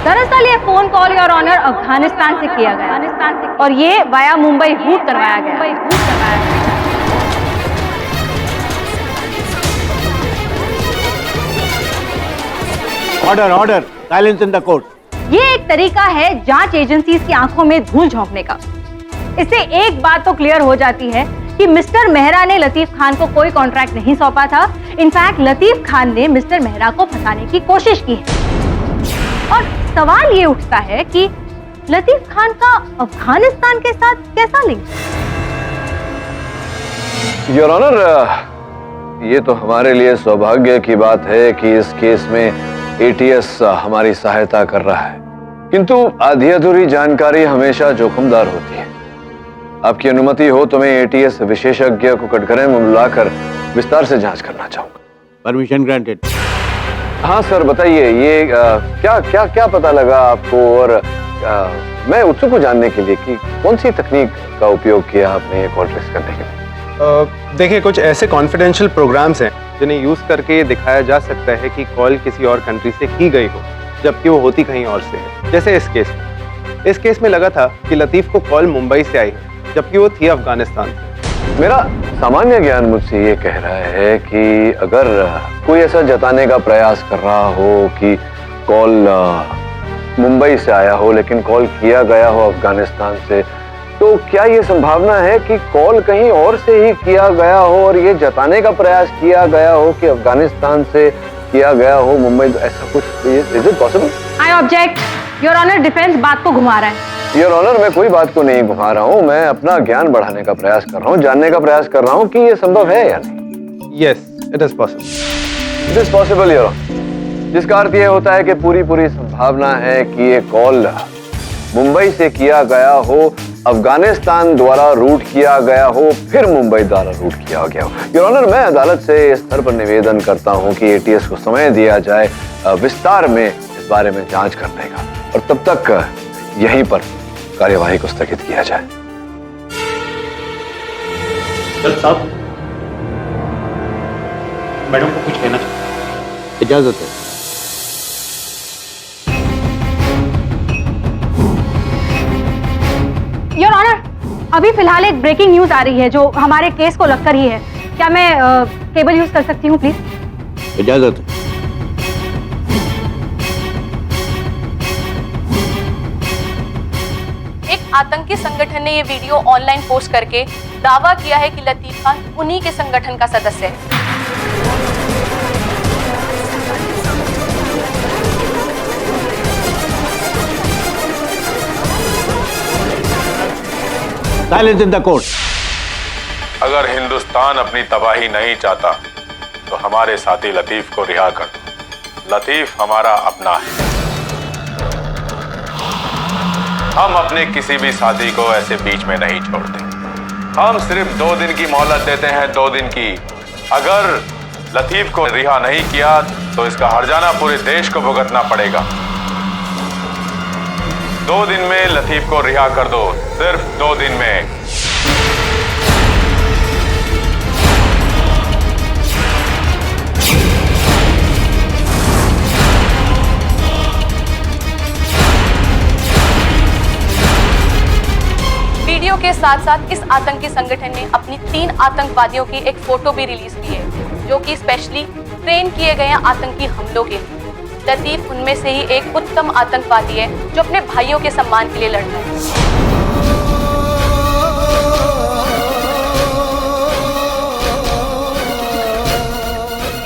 दरअसल ये phone call your honour Afghanistan से किया गया और ये वाया मुंबई रूट करवाया गया। Order order, silence in the court. ये एक तरीका है जांच एजेंसीज की आंखों में धूल झोंकने का। इससे एक बात तो क्लियर हो जाती है कि मिस्टर मेहरा ने लतीफ खान को कोई कॉन्ट्रैक्ट नहीं सौंपा था। इनफैक्ट लतीफ खान ने मिस्टर मेहरा को फंसाने की कोशिश की है। और सवाल ये उठता है कि लतीफ खान का अफगानिस्तान के साथ कैसा लिंक? योर ऑनर, ये तो हमारे लिए सौभाग्य की बात है कि इस केस में एटीएस हमारी सहायता कर रहा है, किंतु आधी अधूरी जानकारी हमेशा जोखिमदार होती है। आपकी अनुमति हो तो मैं एटीएस विशेषज्ञ को कटघरे में बुलाकर विस्तार से जांच करना चाहूंगा। Permission granted. हाँ सर, बताइए ये क्या क्या क्या पता लगा आपको, और मैं उत्सुक हूँ जानने के लिए कि कौन सी तकनीक का उपयोग किया आपने कॉल ट्रेस करने के लिए। देखिए, कुछ ऐसे कॉन्फिडेंशियल प्रोग्राम्स हैं जिन्हें यूज करके ये दिखाया जा सकता है कि कॉल किसी और कंट्री से की गई हो जबकि वो होती कहीं और से है। जैसे इस केस में लगा था कि लतीफ को कॉल मुंबई से आई है जबकि वो थी अफगानिस्तान से। मेरा सामान्य ज्ञान मुझसे ये कह रहा है कि अगर कोई ऐसा जताने का प्रयास कर रहा हो कि कॉल मुंबई से आया हो लेकिन कॉल किया गया हो अफगानिस्तान से, तो क्या ये संभावना है कि कॉल कहीं और से ही किया गया हो और ये जताने का प्रयास किया गया हो कि अफगानिस्तान से किया गया हो मुंबई? ऐसा कुछ is it possible? I object your honour, defence बात को घुमा रहा है। योर ऑनर, मैं कोई बात को नहीं घुमा रहा हूँ, मैं अपना ज्ञान बढ़ाने का प्रयास कर रहा हूँ, जानने का प्रयास कर रहा हूँ कि ये संभव है या नहीं। Yes, it is possible. It is possible your honour, जिसका अर्थ ये होता है कि पूरी संभावना है कि ये कॉल मुंबई से किया गया हो, अफगानिस्तान द्वारा रूट किया गया हो, फिर मुंबई द्वारा रूट किया गया हो। योर ऑनर, मैं अदालत से इस स्तर पर निवेदन करता हूं कि एटीएस को समय दिया जाए विस्तार में इस बारे में जांच करने का, और तब तक यहीं पर कार्यवाही को स्थगित किया जाए। जज साहब, मैडम को कुछ कहना चाहिए। इजाजत है। योर ऑनर, अभी फिलहाल एक ब्रेकिंग न्यूज आ रही है जो हमारे केस को लगकर ही है। क्या मैं केबल यूज कर सकती हूँ प्लीज? इजाजत है। एक आतंकी संगठन ने ये वीडियो ऑनलाइन पोस्ट करके दावा किया है कि लतीफ खान उन्हीं के संगठन का सदस्य है। Silence in the court. अगर हिंदुस्तान अपनी तबाही नहीं चाहता तो हमारे साथी लतीफ को रिहा कर दो। लतीफ हमारा अपना है। हम अपने किसी भी साथी को ऐसे बीच में नहीं छोड़ते। हम सिर्फ 2 दिन की मोहलत देते हैं, 2 दिन की। अगर लतीफ को रिहा नहीं किया तो इसका हर्जाना पूरे देश को भुगतना पड़ेगा। 2 दिन में लतीफ को रिहा कर दो, सिर्फ 2 दिन में। वीडियो के साथ साथ इस आतंकी संगठन ने अपनी 3 आतंकवादियों की एक फोटो भी रिलीज की है, जो कि स्पेशली ट्रेन किए गए आतंकी हमलों के लिए। लतीफ उनमें से ही एक उत्तम आतंकवादी है जो अपने भाइयों के सम्मान के लिए लड़ता है।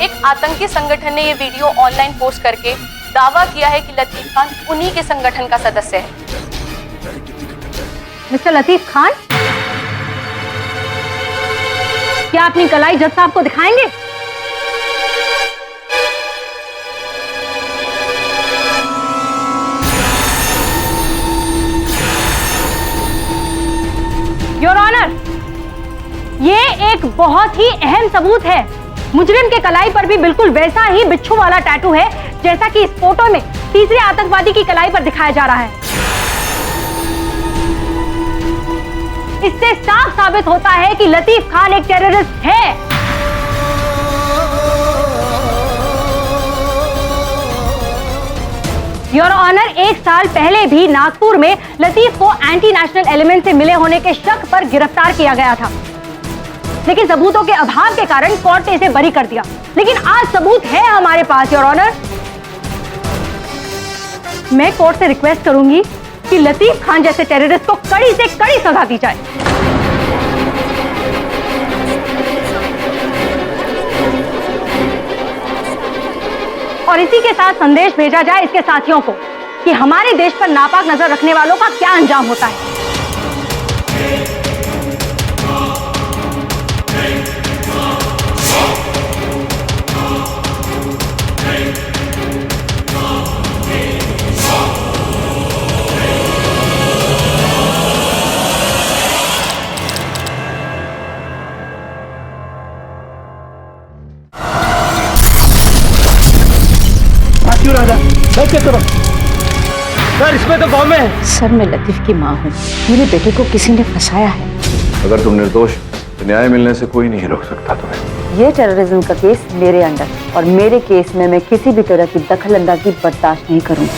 एक आतंकी संगठन ने ये वीडियो ऑनलाइन पोस्ट करके दावा किया है कि लतीफ खान उन्हीं के संगठन का सदस्य है। मिस्टर लतीफ खान, क्या अपनी कलाई जज साहब को दिखाएंगे? योर ऑनर, ये एक बहुत ही अहम सबूत है। मुजरिम के कलाई पर भी बिल्कुल वैसा ही बिच्छू वाला टैटू है जैसा कि इस फोटो में तीसरे आतंकवादी की कलाई पर दिखाया जा रहा है। इससे साफ साबित होता है कि लतीफ खान एक टेररिस्ट है। योर ऑनर, 1 साल पहले भी नागपुर में लतीफ को एंटी नेशनल एलिमेंट से मिले होने के शक पर गिरफ्तार किया गया था, लेकिन सबूतों के अभाव के कारण कोर्ट ने इसे बरी कर दिया। लेकिन आज सबूत है हमारे पास योर ऑनर। मैं कोर्ट से रिक्वेस्ट करूंगी कि लतीफ खान जैसे टेररिस्ट को कड़ी से कड़ी सजा दी जाए। और इसी के साथ संदेश भेजा जाए इसके साथियों को कि हमारे देश पर नापाक नजर रखने वालों का क्या अंजाम होता है। सर, इसमें तो बॉम्ब है। सर, मैं लतीफ की माँ हूँ। मेरे बेटे को किसी ने फंसाया है। अगर तुम निर्दोष तो न्याय मिलने से कोई नहीं रोक सकता तुम्हें। ये टेररिज्म का केस मेरे अंडर, और मेरे केस में मैं किसी भी तरह की दखलंदाजी बर्दाश्त नहीं करूंगी।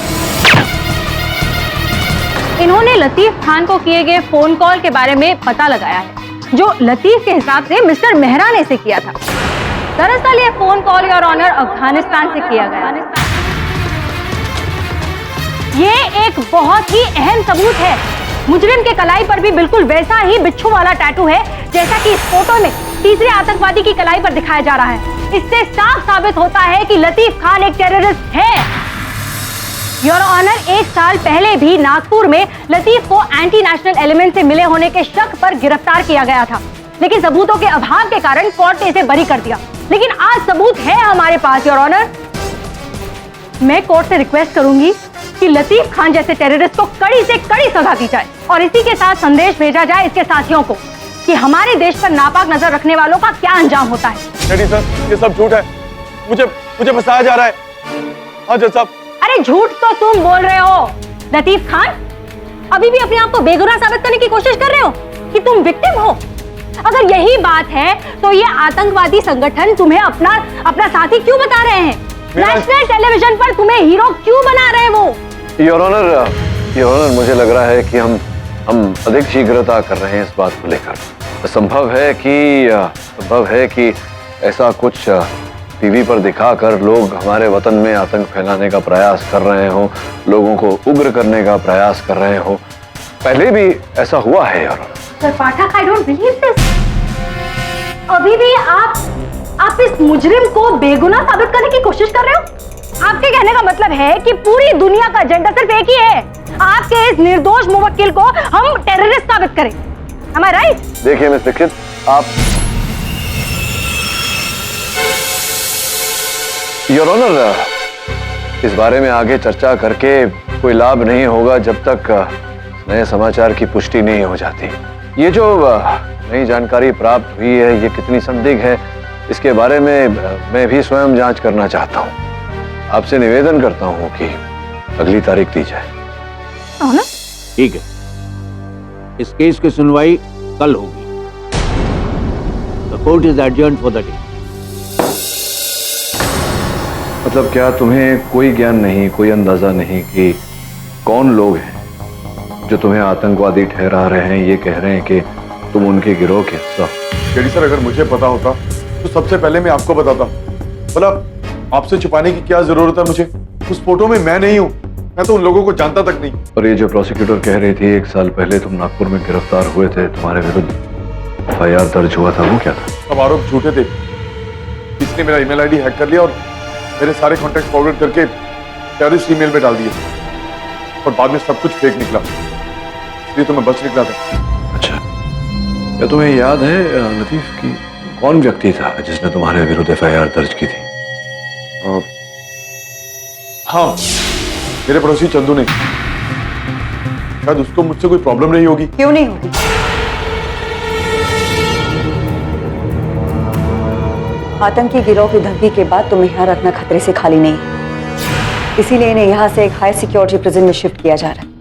इन्होंने लतीफ खान को किए गए फोन कॉल के बारे में पता लगाया है, जो लतीफ के हिसाब से मिस्टर मेहरा ने इसे किया था। दरअसल ये phone call your honour Afghanistan से किया गया। ये एक बहुत ही अहम सबूत है। मुजरिम के कलाई पर भी बिल्कुल वैसा ही बिच्छू वाला टैटू है जैसा कि इस फोटो में तीसरे आतंकवादी की कलाई पर दिखाया जा रहा है। इससे साफ साबित होता है कि लतीफ खान एक टेररिस्ट है। योर ऑनर, 1 साल पहले भी नागपुर में लतीफ को एंटी नेशनल एलिमेंट से मिले होने के शक पर गिरफ्तार किया गया था, लेकिन सबूतों के अभाव के कारण कोर्ट ने इसे बरी कर दिया। लेकिन आज सबूत है हमारे पास। योर ऑनर, मैं कोर्ट से रिक्वेस्ट करूंगी कि लतीफ खान जैसे टेररिस्ट को कड़ी से कड़ी सजा दी जाए और इसी के साथ संदेश भेजा जाए इसके साथियों को कि हमारे देश पर नापाक नजर रखने वालों का क्या अंजाम होता है। डैडी सर, ये सब झूठ है। मुझे फंसाया जा रहा है। हाँ जज साहब। अरे झूठ तो तुम बोल रहे हो लतीफ खान। अभी भी अपने आप को बेगुनाह साबित करने की कोशिश कर रहे हो कि तुम विक्टिम हो। अगर यही बात है तो ये आतंकवादी संगठन तुम्हें अपना साथी क्यों बता रहे हैं? नेशनल टेलीविजन पर तुम्हें हीरो क्यों बना रहे हैं वो? योर ऑनर, मुझे लग रहा है कि हम अधिक शीघ्रता कर रहे हैं इस बात को लेकर। संभव है कि ऐसा कुछ टीवी पर दिखाकर लोग हमारे वतन में आतंक फैलाने का प्रयास कर रहे हो, लोगों को उग्र करने का प्रयास कर रहे हो। पहले भी ऐसा हुआ है your honour. Sir Pathak, I don't believe this। अभी भी आप इस मुजरिम को बेगुनाह साबित करने की कोशिश कर रहे हो? आपके कहने का मतलब है कि पूरी दुनिया का एजेंडा सिर्फ एक ही है, आपके इस निर्दोष मुवक्किल को हम टेररिस्ट साबित करें। Am I right? देखिए मिस दीक्षित, आप योर ऑनर, इस बारे में आगे चर्चा करके कोई लाभ नहीं होगा जब तक नए समाचार की पुष्टि नहीं हो जाती। ये जो नई जानकारी प्राप्त हुई है ये कितनी संदिग्ध है, इसके बारे में मैं भी स्वयं जांच करना चाहता हूँ। आपसे निवेदन करता हूँ कि अगली तारीख दी जाए। ठीक है, इस केस की सुनवाई कल होगी। The court is adjourned for the day. मतलब क्या तुम्हें कोई ज्ञान नहीं, कोई अंदाजा नहीं कि कौन लोग हैं जो तुम्हें आतंकवादी ठहरा रहे हैं, ये कह रहे हैं कि तुम उनके गिरोह के हिस्सा हो? डैडी सर, अगर मुझे पता होता तो सबसे पहले मैं आपको बताता। भला आपसे छुपाने की क्या जरूरत है मुझे? उस फोटो में मैं नहीं हूँ, मैं तो उन लोगों को जानता तक नहीं। और ये जो प्रोसिक्यूटर कह रही थी 1 साल पहले तुम नागपुर में गिरफ्तार हुए थे, तुम्हारे विरुद्ध FIR दर्ज हुआ था, वो क्या था? सब आरोप झूठे थे। इसने मेरा ईमेल आईडी हैक कर लिया और मेरे सारे कॉन्टैक्ट फॉरवर्ड करके टेररिस्ट ईमेल में डाल दिए और बाद में सब कुछ फेक निकला, इसलिए तो मैं बच निकला था। अच्छा, क्या तुम्हें याद है लतीफ की कौन व्यक्ति था जिसने तुम्हारे विरुद्ध FIR दर्ज की थी? हाँ, मेरे पड़ोसी चंदू ने। शायद उसको मुझसे कोई प्रॉब्लम नहीं होगी। क्यों नहीं होगी? आतंकी गिरोह की धमकी के बाद तुम्हें यहाँ रखना खतरे से खाली नहीं, इसीलिए इन्हें यहाँ से एक हाई सिक्योरिटी प्रिजन में शिफ्ट किया जा रहा है।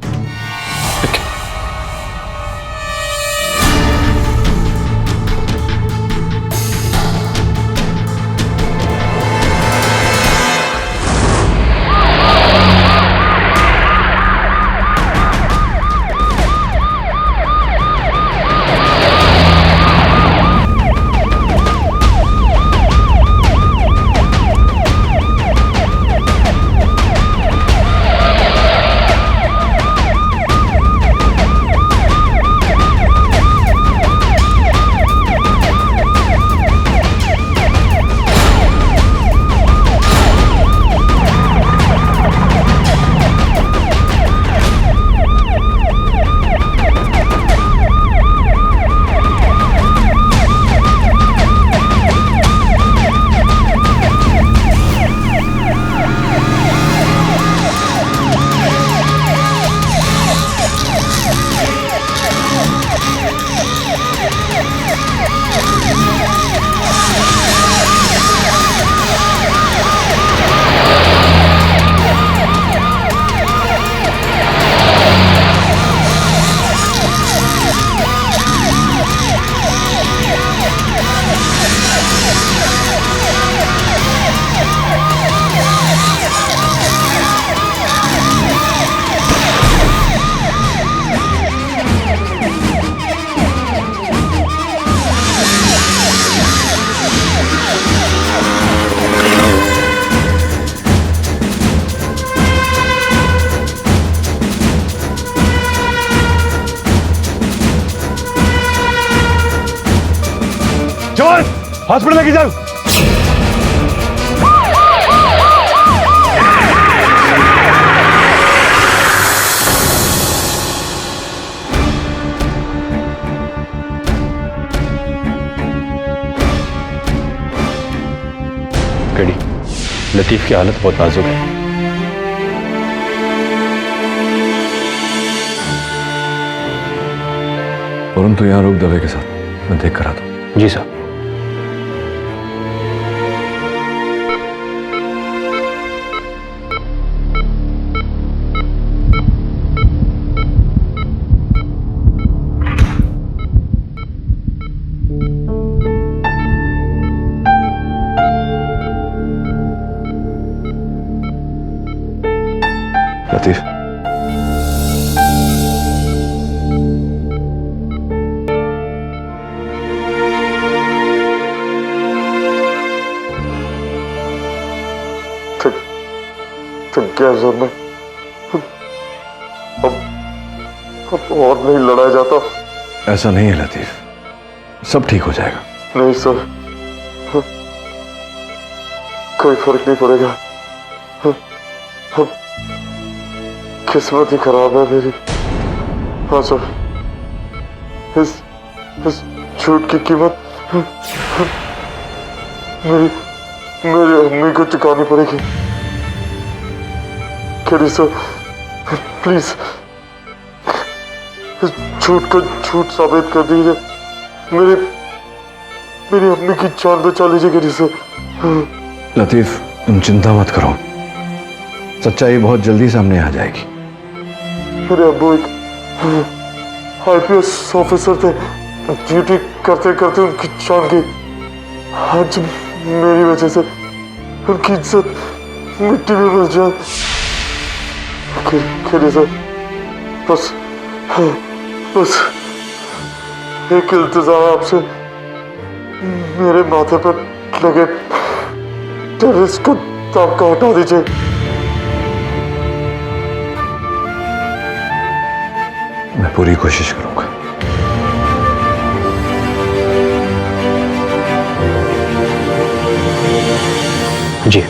हॉस्पिटल लेके जाओ। केडी, लतीफ की हालत बहुत नाजुक है। वरुण तो यहाँ रुक दवे के साथ, मैं देख कर आता हूँ। जी साहब। लतीफ, तो क्या सर मैं अब और नहीं लड़ा जाता? ऐसा नहीं है लतीफ, सब ठीक हो जाएगा। नहीं सर, कोई फर्क नहीं पड़ेगा। अब किस्मत ही खराब है मेरी। हाँ सर, इस झूठ की कीमत मेरी अम्मी को चुकानी पड़ेगी। केडी सर, प्लीज इस झूठ को झूठ साबित कर दीजिए। मेरी अम्मी की जान बचा लीजिए केडी सर। लतीफ, तुम चिंता मत करो, सच्चाई बहुत जल्दी सामने आ जाएगी। मेरे अब्बू एक IPS ऑफिसर थे, ड्यूटी करते करते उनकी जान गई। आज मेरी वजह से उनकी इज्जत मिट्टी में मिल जाए। केडी सर, बस एक इल्तिजा आपसे, मेरे माथे पर लगे टेररिस्ट को दाग का हटा दीजिए। मैं पूरी कोशिश करूंगा। जी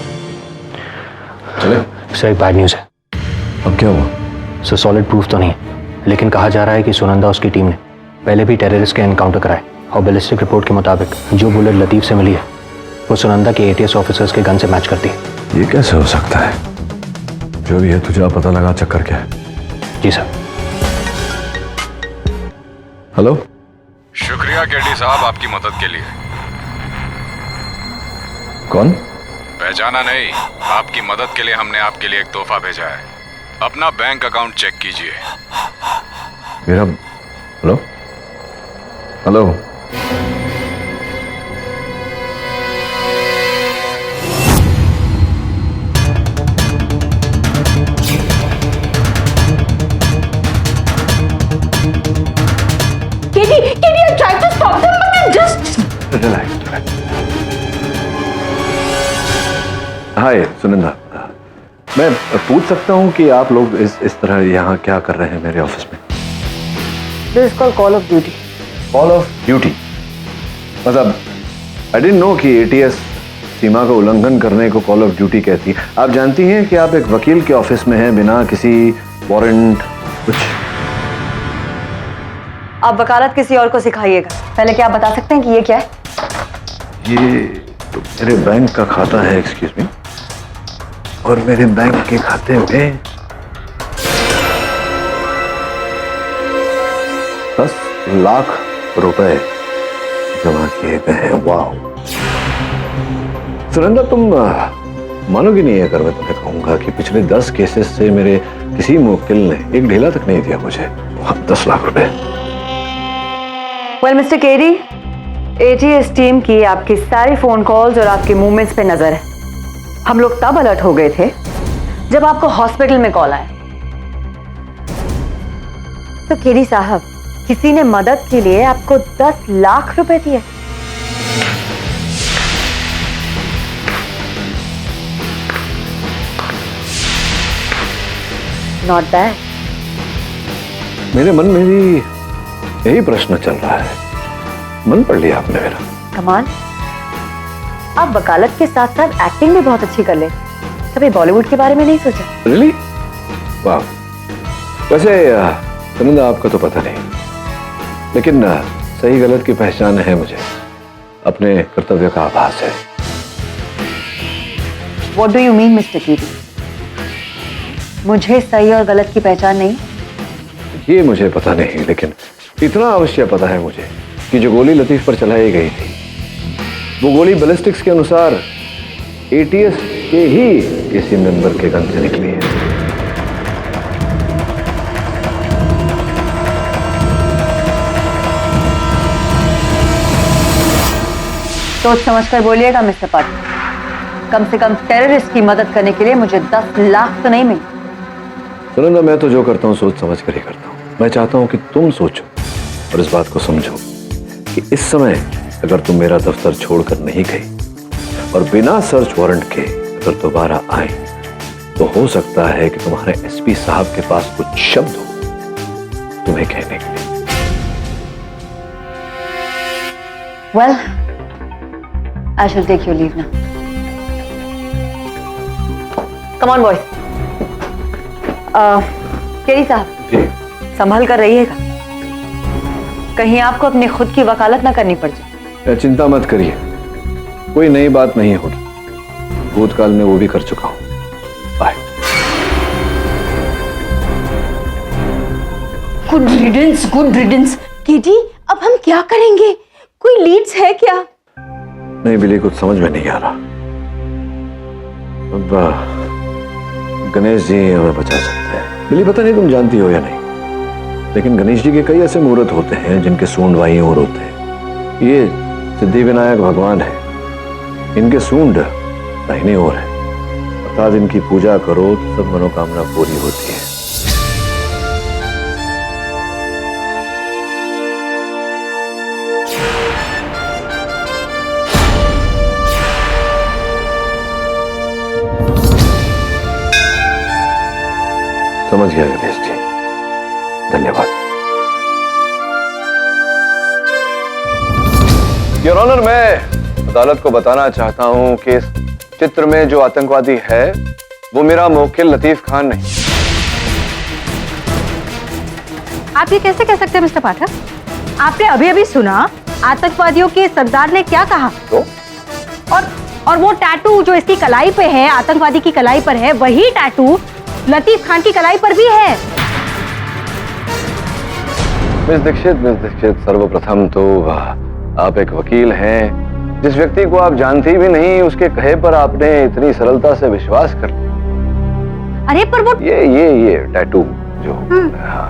चले सर, एक बैड न्यूज़ है। अब क्या हुआ? सर, सॉलिड प्रूफ तो नहीं है, लेकिन कहा जा रहा है कि सुनंदा उसकी टीम ने पहले भी टेररिस्ट के एनकाउंटर कराए और बैलिस्टिक रिपोर्ट के मुताबिक जो बुलेट लतीफ से मिली है वो सुनंदा के ATS ऑफिसर्स के गन से मैच करती है। ये कैसे हो सकता है? जो भी है तुझे पता लगा चक्कर क्या है? जी सर। हेलो। शुक्रिया केडी साहब आपकी मदद के लिए। कौन? पहचाना नहीं? आपकी मदद के लिए हमने आपके लिए एक तोहफा भेजा है। अपना बैंक अकाउंट चेक कीजिए। मेरा hello hello Katie, I tried to stop them, but they just... relax. Hi Sunanda, मैं पूछ सकता हूँ कि आप लोग इस तरह यहाँ क्या कर रहे हैं मेरे ऑफिस में? This is called call of duty. Call of duty? मतलब आई डिडंट नो कि ATS सीमा का उल्लंघन करने को कॉल ऑफ ड्यूटी कहती है। आप जानती हैं कि आप एक वकील के ऑफिस में हैं बिना किसी वारंट कुछ? आप वकालत किसी और को सिखाइएगा, पहले क्या आप बता सकते हैं कि ये क्या है? ये तो मेरे बैंक का खाता है, एक्सक्यूज मी, और मेरे बैंक के खाते में 10 लाख रुपए जमा किए गए हैं। वाह सुनंदा, तुम मानोगी नहीं अगर मैं तुम्हें कहूंगा कि पिछले 10 केसेस से मेरे किसी मुवक्किल ने एक ढीला तक नहीं दिया मुझे। 10 लाख रुपए। Well mister KD, ATS team की आपकी सारी फोन कॉल्स और आपके मूवमेंट्स पे नजर है। हम लोग तब अलर्ट हो गए थे जब आपको हॉस्पिटल में कॉल आया। तो केडी साहब, किसी ने मदद के लिए आपको 10 लाख रुपए दिए। Not bad. मेरे मन में भी यही प्रश्न चल रहा है। मन पढ़ लिया आपने मेरा। कमान, आप वकालत के साथ साथ एक्टिंग भी बहुत अच्छी कर ले। कभी बॉलीवुड के बारे में नहीं सोचा? रियली? वाह। वैसे सुनंदा, आपका तो पता नहीं, लेकिन सही गलत की पहचान है मुझे, अपने कर्तव्य का आभास है। What do you mean, mister कीरी? मुझे सही और गलत की पहचान नहीं? ये मुझे पता नहीं, लेकिन इतना अवश्य पता है मुझे कि जो गोली लतीफ पर चलाई गई थी, वो गोली बैलिस्टिक्स के अनुसार एटीएस के ही किसी मेंबर के गन से निकली है। सोच समझकर बोलिएगा मिस्टर पाठक। कम से कम टेररिस्ट की मदद करने के लिए मुझे 10 लाख तो नहीं मिले। सुनंदा, मैं तो जो करता हूँ सोच समझ कर ही करता हूँ। मैं चाहता हूँ कि तुम सोचो और इस बात को समझो कि इस समय अगर तुम मेरा दफ्तर छोड़कर नहीं गई और बिना सर्च वारंट के अगर दोबारा आए, तो हो सकता है कि तुम्हारे एसपी साहब के पास कुछ शब्द हो तुम्हें कहने के लिए। Well, I shall take your leave now. Come on, boys. केरी साहब, संभल कर रहिएगा, कहीं आपको अपनी खुद की वकालत ना करनी पड़ जाए। चिंता मत करिए, कोई नई बात नहीं होगी। भूतकाल में वो भी कर चुका हूं। Bye. Good riddance, good riddance. Katie, अब हम क्या करेंगे? कोई लीड्स है क्या? नहीं बिली, कुछ समझ में नहीं आ रहा। अब गणेश जी हमें बचा सकते हैं। बिली, पता नहीं तुम जानती हो या नहीं, लेकिन गणेश जी के कई ऐसे मुहूर्त होते हैं जिनके सूंड बाईं ओर होते हैं। ये सिद्धि विनायक भगवान है, इनके सूंड दाहिनी ओर है, अर्थात इनकी पूजा करो तो सब मनोकामना पूरी होती है। समझ गया गणेश जी, धन्यवाद। योर ऑनर, मैं अदालत को बताना चाहता हूं कि इस चित्र में जो आतंकवादी है वो मेरा मुवक्किल लतीफ खान नहीं। आप ये कैसे कह सकते हैं मिस्टर पाठक? आपने अभी अभी सुना आतंकवादियों के सरदार ने क्या कहा? तो? और वो टैटू जो इसकी कलाई पे है, आतंकवादी की कलाई पर है, वही टैटू लतीफ खान की कलाई पर भी है। मिस दीक्षित, सर्वप्रथम तो आप एक वकील हैं। जिस व्यक्ति को आप जानती भी नहीं, उसके कहे पर आपने इतनी सरलता से विश्वास कर लिया। अरे पर वो ये टैटू जो, हाँ,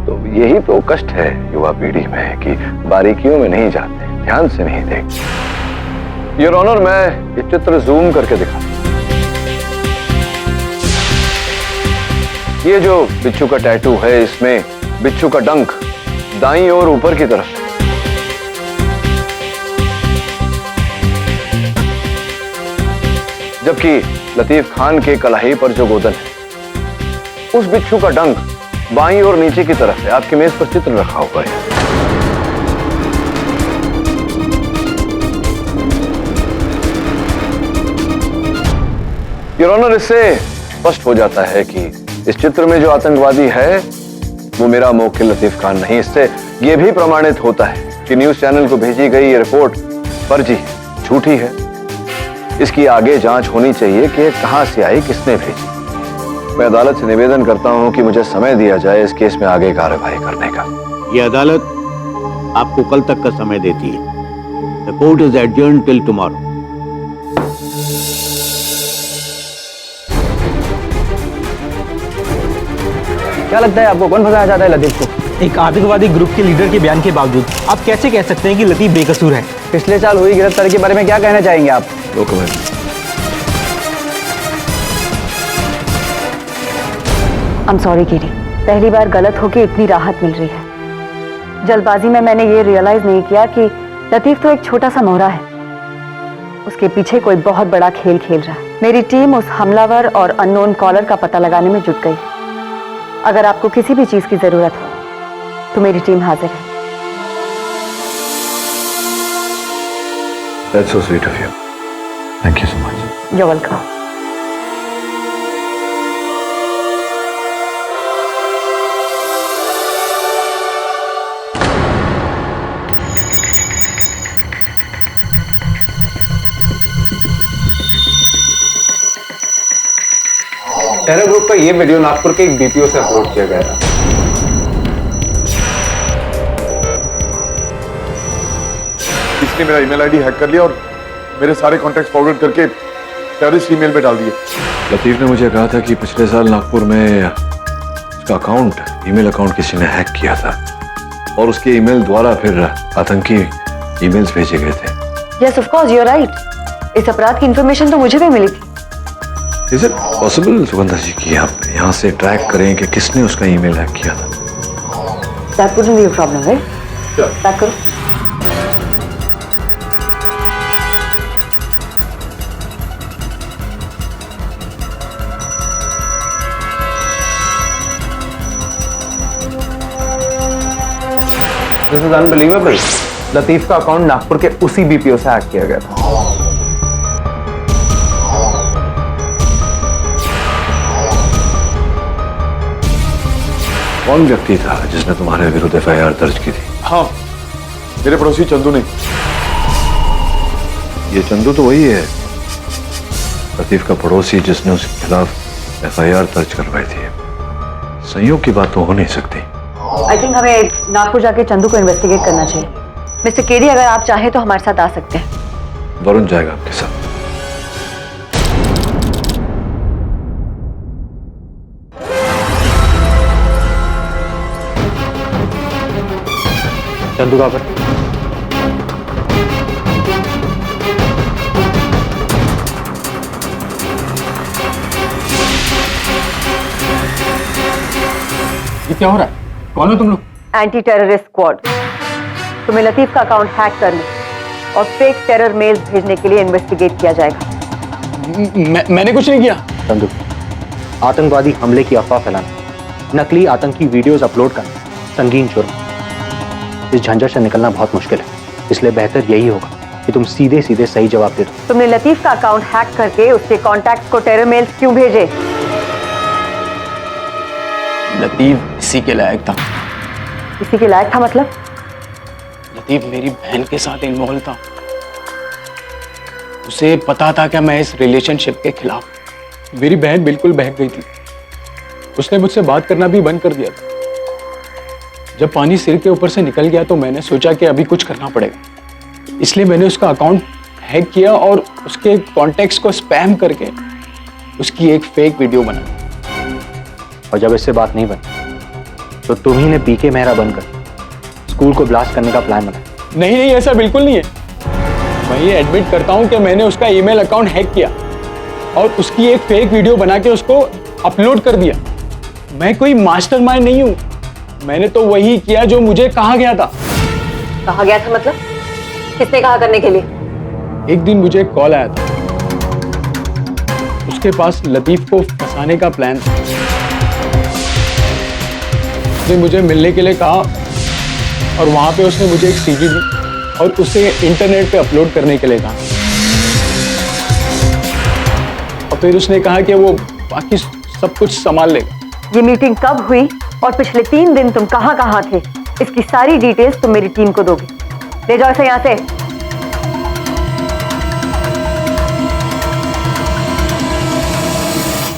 तो यही तो कष्ट है युवा पीढ़ी में कि बारीकियों में नहीं जाते, ध्यान से नहीं देखते। योर ऑनर, मैं ये चित्र जूम करके दिखा। ये जो बिच्छू का टैटू है, इसमें बिच्छू का डंक दाईं ओर ऊपर की तरफ है, जबकि लतीफ खान के कलाई पर जो गोदन है, उस बिच्छू का डंक बाईं ओर नीचे की तरफ है। आपकी मेज पर चित्र रखा हुआ है। योर ऑनर, इससे स्पष्ट हो जाता है कि इस चित्र में जो आतंकवादी है वो मेरा मुवक्किल लतीफ खान नहीं। इससे यह भी प्रमाणित होता है कि न्यूज चैनल को भेजी गई ये रिपोर्ट फर्जी, झूठी है। इसकी आगे जांच होनी चाहिए कि कहां से आई, किसने भेजी। मैं अदालत से निवेदन करता हूं कि मुझे समय दिया जाए इस केस में आगे कार्रवाई करने का। ये अदालत आपको कल तक का समय देती है। The court is adjourned till tomorrow. क्या लगता है आपको, कौन फंसाया जाता है लतीफ को? एक आतंकवादी ग्रुप के लीडर के बयान के बावजूद आप कैसे कह सकते हैं कि लतीफ बेकसूर है? पिछले साल हुई गिरफ्तारी के बारे में क्या कहना चाहेंगे आप? No comment. I'm sorry कीरी, पहली बार गलत होके इतनी राहत मिल रही है। जल्दबाजी में मैंने ये रियलाइज नहीं किया कि लतीफ तो एक छोटा सा मोहरा है, उसके पीछे कोई बहुत बड़ा खेल खेल रहा है। मेरी टीम उस हमलावर और अननोन कॉलर का पता लगाने में जुट गई। अगर आपको किसी भी चीज की जरूरत हो तो मेरी टीम हाजिर है। That's so sweet of you. Thank you so much. You're welcome. Terror group का ये वीडियो नागपुर के एक बीपीओ से अपलोड किया गया था। इसने मेरा ईमेल आईडी हैक कर लिया और मेरे सारे कॉन्टैक्ट फॉरवर्ड करके टेररिस्ट ईमेल में डाल दिए। लतीफ ने मुझे कहा था कि पिछले साल नागपुर में उसका अकाउंट, ईमेल अकाउंट किसी ने हैक किया था और उसके ईमेल द्वारा फिर आतंकी ईमेल्स भेजे गए थे। Yes, of course, you're right. इस अपराध की इंफॉर्मेशन तो मुझे भी मिली थी। Is it possible, सुगंधा जी, कि आप यहाँ से ट्रैक करें कि किसने उसका ईमेल हैक किया था? That wouldn't be a problem, right? Sure. Track करो। This is unbelievable. लतीफ का अकाउंट नागपुर के उसी बीपीओ से हैक किया गया था। कौन व्यक्ति था जिसने तुम्हारे विरुद्ध एफआईआर दर्ज की थी? हाँ, मेरे पड़ोसी चंदू ने। ये चंदू तो वही है, लतीफ का पड़ोसी, जिसने उसके खिलाफ एफआईआर दर्ज करवाई थी। संयोग की बात तो हो नहीं सकती। आई थिंक हमें नागपुर जाके चंदू को इन्वेस्टिगेट करना चाहिए। मिस्टर केडी, अगर आप चाहें तो हमारे साथ आ सकते हैं। वरुण जाएगा आपके साथ। चंदू कहाँ पर? ये क्या हो रहा है? कौन हो तुम लोग? Anti terrorist squad. तुम्हें लतीफ का अकाउंट हैक करने और फेक टेरर मेल्स भेजने के लिए इन्वेस्टिगेट किया जाएगा। मैंने कुछ नहीं किया। चंदू, आतंकवादी हमले की अफवाह फैलाना, नकली आतंकी वीडियोस अपलोड करना संगीन जुर्म। इस झंझट से निकलना बहुत मुश्किल है, इसलिए बेहतर यही होगा कि तुम सीधे सीधे सही जवाब दे दो। तुमने लतीफ का अकाउंट हैक करके उसके कॉन्टैक्ट्स को टेरर मेल्स क्यों भेजे? लतीफ इसी के लायक था। इसी के लायक था मतलब? लतीफ मेरी बहन के साथ इन्वॉल्व था। उसे पता था कि मैं इस रिलेशनशिप के खिलाफ। मेरी बहन बिल्कुल बहक गई थी। उसने मुझसे बात करना भी बंद कर दिया था। जब पानी सिर के ऊपर से निकल गया तो मैंने सोचा कि अभी कुछ करना पड़ेगा, इसलिए मैंने उसका अकाउंट हैक किया और उसके कॉन्टैक्ट्स को स्पैम करके उसकी एक फेक वीडियो बनाई। और जब इससे बात नहीं बनी तो तुम ही ने पीके मेहरा बनकर स्कूल को ब्लास्ट करने का प्लान बनाया। नहीं, ऐसा बिल्कुल नहीं है। मैं ये एडमिट करता हूं कि मैंने उसका ईमेल अकाउंट हैक किया और उसकी एक फेक वीडियो बना के उसको अपलोड कर दिया। मैं कोई मास्टरमाइंड नहीं हूं। मैंने तो वही किया जो मुझे कहा गया था। कहा गया था मतलब? किसने कहा करने के लिए? एक दिन मुझे एक कॉल आया था। उसके पास लतीफ को फंसाने का प्लान था। उसने मुझे मिलने के लिए कहा और वहां पे उसने मुझे एक सीडी दी और उसे इंटरनेट पे अपलोड करने के लिए कहा। और फिर उसने कहा कि वो बाकी सब कुछ संभाल लेगा। ये मीटिंग कब हुई और पिछले 3 दिन तुम कहां से? इसकी सारी डिटेल्स तुम मेरी टीम को दोगे। ले जाओ इसे यहाँ से।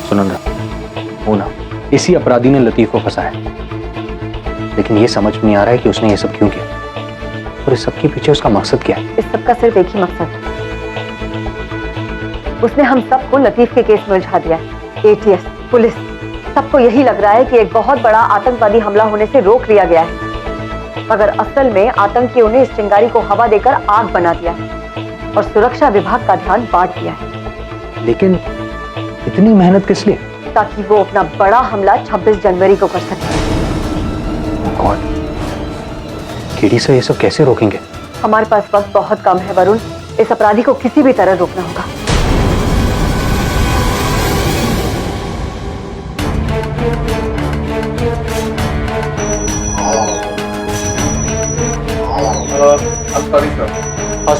सुनंदा, होना इसी अपराधी ने लतीफ को फंसाया, लेकिन ये समझ में नहीं आ रहा है कि उसने ये सब क्यों किया और इस सब के पीछे उसका मकसद क्या है। इस सब का सिर्फ एक ही मकसद है। उसने हम सबको लतीफ के केस में उलझा दिया है। एटीएस, पुलिस, सबको यही लग रहा है कि एक बहुत बड़ा आतंकवादी हमला होने से रोक लिया गया है, मगर असल में आतंकियों ने इस चिंगारी को हवा देकर आग बना दिया है और सुरक्षा विभाग का ध्यान बांट दिया है। लेकिन इतनी मेहनत किस लिए? ताकि वो अपना बड़ा हमला 26 जनवरी को कर सके। कौन? केडी से ये सब कैसे रोकेंगे? हमारे पास वक्त बहुत कम है वरुण। इस अपराधी को किसी भी तरह रोकना होगा।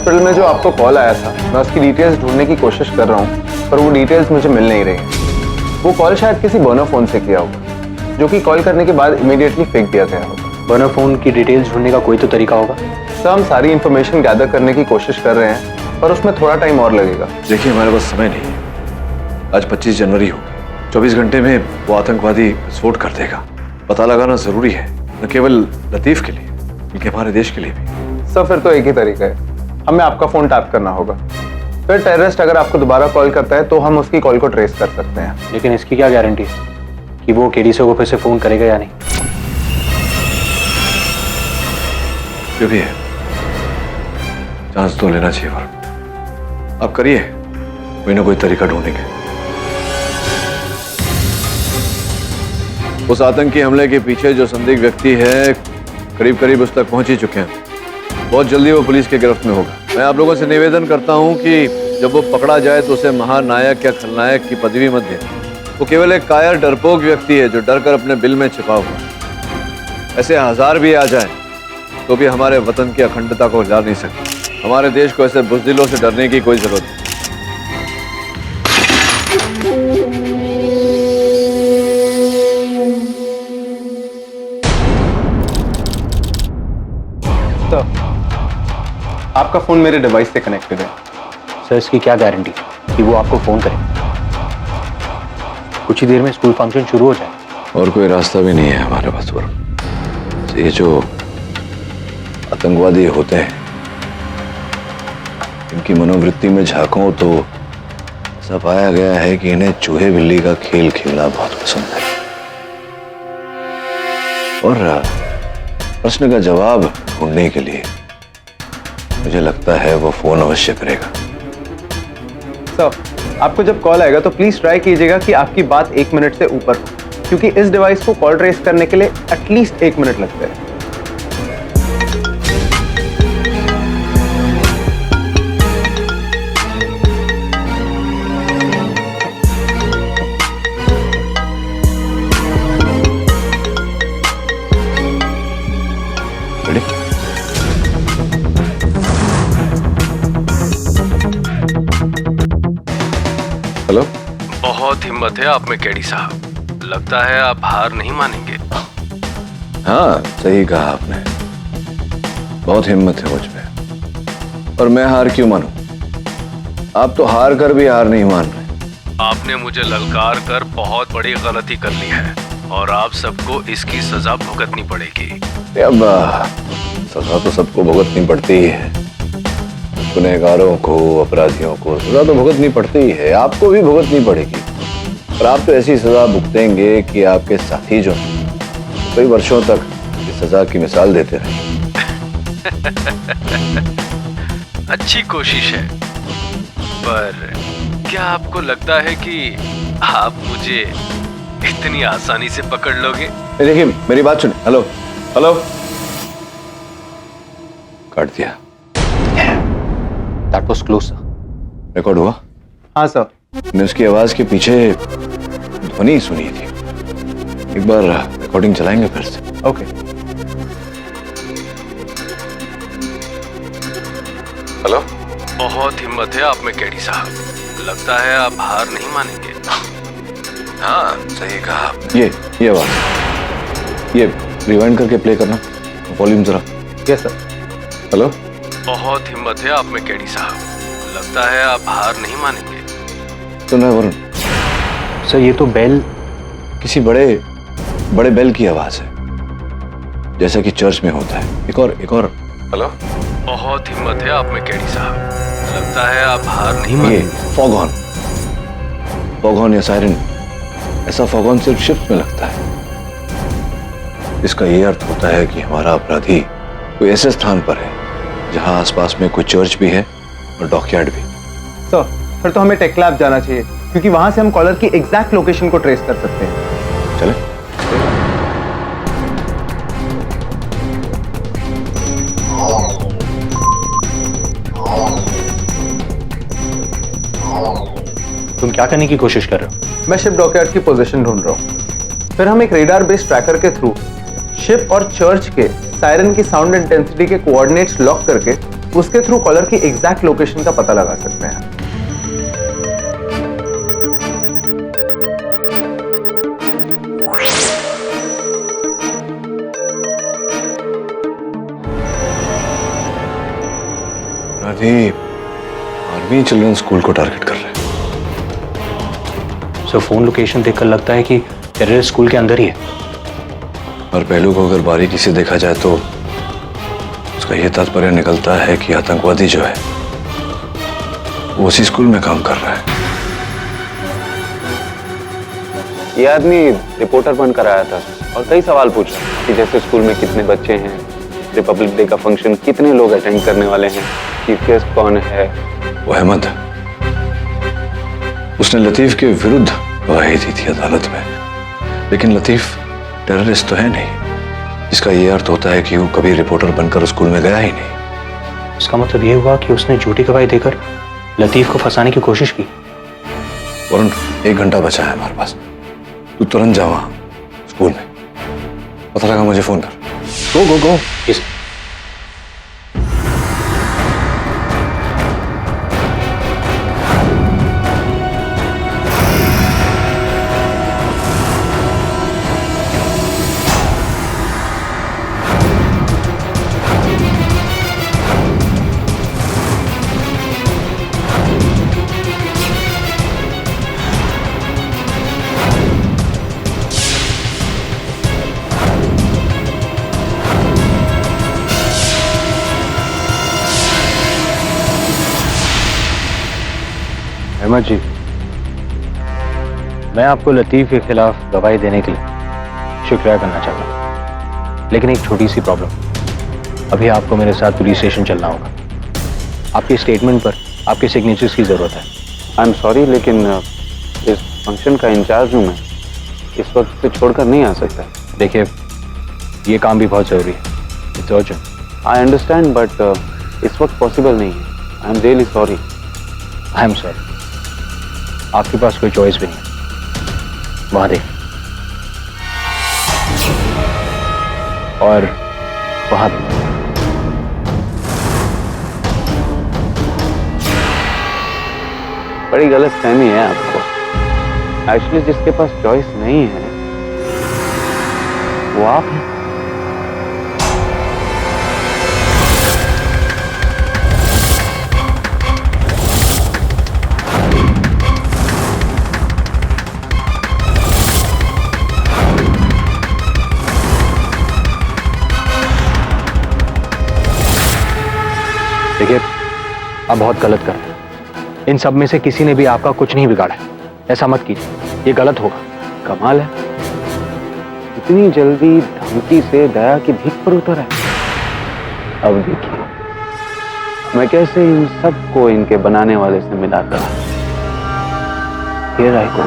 हॉस्पिटल में जो आपको कॉल आया था, मैं उसकी डिटेल्स ढूंढने की कोशिश कर रहा हूँ, पर वो डिटेल्स मुझे मिल नहीं रही हैं। वो कॉल शायद किसी बर्नर फोन से किया होगा, जो कि कॉल करने के बाद इमीडिएटली फेंक दिया गया होगा। बर्नर फोन की डिटेल्स ढूंढने का कोई तो तरीका होगा? सर, हम सारी इंफॉर्मेशन गैदर करने की कोशिश कर रहे हैं, पर उसमें थोड़ा टाइम और लगेगा। देखिए, हमारे पास समय नहीं है। आज 25 जनवरी होगी। 24 घंटे में वो आतंकवादी विस्फोट कर देगा। पता लगाना जरूरी है, न केवल लतीफ के लिए बल्कि हमारे देश के लिए भी। सर, फिर तो एक ही तरीका है, हमें आपका फोन टैप करना होगा। फिर टेररिस्ट अगर आपको दोबारा कॉल करता है तो हम उसकी कॉल को ट्रेस कर सकते हैं। लेकिन इसकी क्या गारंटी है कि वो केडीसी को फिर से फोन करेगा या नहीं? जो भी है, चांस तो लेना चाहिए वरुण। आप करिए, कोई ना कोई तरीका ढूंढेंगे। उस आतंकी हमले के पीछे जो संदिग्ध व्यक्ति है, करीब करीब उस तक पहुंच ही चुके हैं। बहुत जल्दी वो पुलिस के गिरफ्त में होगा। मैं आप लोगों से निवेदन करता हूं कि जब वो पकड़ा जाए तो उसे महानायक या खलनायक की पदवी मत दें। वो केवल एक कायर डरपोक व्यक्ति है जो डर कर अपने बिल में छिपा हुआ। ऐसे 1000 भी आ जाए तो भी हमारे वतन की अखंडता को हिला नहीं सकते। हमारे देश को ऐसे बुज़दिलों से डरने की कोई जरूरत नहीं। तो आपका फोन मेरे डिवाइस से कनेक्टेड है। सर, इसकी क्या गारंटी कि वो आपको फोन करे? कुछ ही देर में स्कूल फंक्शन शुरू हो जाए। और कोई रास्ता भी नहीं है हमारे पास वरुण। ये जो आतंकवादी होते हैं, इनकी मनोवृत्ति में झांको तो ऐसा पाया गया है कि इन्हें चूहे बिल्ली का खेल खेलना बहुत पसंद है। और प्रश्न का जवाब ढूंढने के लिए मुझे लगता है वो फोन अवश्य करेगा। सर, आपको जब कॉल आएगा तो प्लीज ट्राई कीजिएगा कि आपकी बात 1 मिनट से ऊपर हो, क्योंकि इस डिवाइस को कॉल ट्रेस करने के लिए एटलीस्ट 1 मिनट लगता है। हेलो। बहुत हिम्मत है आप में केडी साहब, लगता है आप हार नहीं मानेंगे। हाँ, सही कहा आपने। बहुत हिम्मत है मुझ में, और मैं हार क्यों मानूं? आप तो हार कर भी हार नहीं मान रहे। आपने मुझे ललकार कर बहुत बड़ी गलती कर ली है और आप सबको इसकी सजा भुगतनी पड़ेगी। अब सजा तो सबको भुगतनी पड़ती ही है। गुनहगारों को, अपराधियों को सजा तो भुगतनी पड़ती ही है। आपको भी भुगतनी पड़ेगी, पर आप तो ऐसी सजा भुगतेंगे कि आपके साथी जो कई वर्षों तक इस सजा की मिसाल देते रहे। अच्छी कोशिश है, पर क्या आपको लगता है कि आप मुझे इतनी आसानी से पकड़ लोगे? देखिए, मेरी बात सुनिए। हेलो हेलो, काट दिया। That was close, sir. Record हुआ? हाँ सर। मैंने उसकी आवाज के पीछे ध्वनि सुनी थी। एक बार रिकॉर्डिंग चलाएंगे फिर से? ओके। हेलो। बहुत हिम्मत है आप में केडी साहब, लगता है आप हार नहीं मानेंगे। हाँ, सही कहा आपने। ये आवाज, ये रिवाइंड करके प्ले करना, वॉल्यूम जरा। Yes sir. हेलो। बहुत हिम्मत है आप में केडी साहब, लगता है आप हार नहीं मानेंगे। सुना वरुण? सर, ये तो बेल, किसी बड़े बेल की आवाज है, जैसा कि चर्च में होता है। एक और। हेलो। बहुत हिम्मत है आप में केडी साहब, लगता है आप हार नहीं मानेंगे। फॉग हॉर्न या सायरन, ऐसा फॉग हॉर्न सिर्फ शिप में लगता है। इसका ये अर्थ होता है कि हमारा अपराधी कोई ऐसे स्थान पर है जहां आसपास में कोई चर्च भी है और डॉकयार्ड भी। सर, फिर तो हमें टेक लैब जाना चाहिए, क्योंकि वहां से हम कॉलर की एग्जैक्ट लोकेशन को ट्रेस कर सकते हैं। चले। तुम क्या करने की कोशिश कर रहे हो? मैं शिप डॉकयार्ड की पोजीशन ढूंढ रहा हूँ। फिर हम एक रेडार बेस्ड ट्रैकर के थ्रू शिप और चर्च के सायरन की साउंड इंटेंसिटी के कोऑर्डिनेट्स लॉक करके उसके थ्रू कॉलर की एग्जैक्ट लोकेशन का पता लगा सकते हैं। आर्मी चिल्ड्रन स्कूल को टारगेट कर रहे हैं। सर फोन लोकेशन देखकर लगता है कि टेररिस्ट स्कूल के अंदर ही है। और पहलू को अगर बारीकी से देखा जाए तो उसका यह तात्पर्य निकलता है कि आतंकवादी जो है वो उसी स्कूल में काम कर रहा है। ये आदमी रिपोर्टर बनकर आया था और कई सवाल पूछा कि जैसे स्कूल में कितने बच्चे हैं, रिपब्लिक डे का फंक्शन कितने लोग अटेंड करने वाले हैं, चीफ गेस्ट कौन है। वो अहमद है। उसने लतीफ के विरुद्ध गवाही दी थी अदालत में, लेकिन लतीफ टेररिस्ट तो है नहीं, इसका यह अर्थ होता है कि वो कभी रिपोर्टर बनकर स्कूल में गया ही नहीं। इसका मतलब यह हुआ कि उसने झूठी गवाही देकर लतीफ को फंसाने की कोशिश की। वरुण, 1 घंटा बचा है हमारे पास, तू तुरंत जा वहां स्कूल में, पता लगा मुझे फोन कर। गो गो गो। यस। अहमद जी, मैं आपको लतीफ के खिलाफ गवाही देने के लिए शुक्रिया करना चाहता हूँ, लेकिन एक छोटी सी प्रॉब्लम। अभी आपको मेरे साथ पुलिस स्टेशन चलना होगा। आपके स्टेटमेंट पर आपके सिग्नेचर्स की जरूरत है। आई एम सॉरी, लेकिन इस फंक्शन का इंचार्ज हूँ मैं, इस वक्त से छोड़कर नहीं आ सकता। देखिए, ये काम भी बहुत जरूरी है। It's urgent. I understand, but इस वक्त पॉसिबल नहीं है। I am really sorry. I am sorry. आपके पास कोई चॉइस भी नहीं है। वहां देख, और वहां भी। बड़ी गलत फहमी है आपको। एक्चुअली जिसके पास चॉइस नहीं है वो आप हैं। देखिए, आप बहुत गलत कर रहे हैं। इन सब में से किसी ने भी आपका कुछ नहीं बिगाड़ा है। ऐसा मत कीजिए, ये गलत होगा। कमाल है, इतनी जल्दी धमकी से दया की भीख पर उतर है। अब देखिए मैं कैसे इन सबको इनके बनाने वाले से मिलाता। Here I go।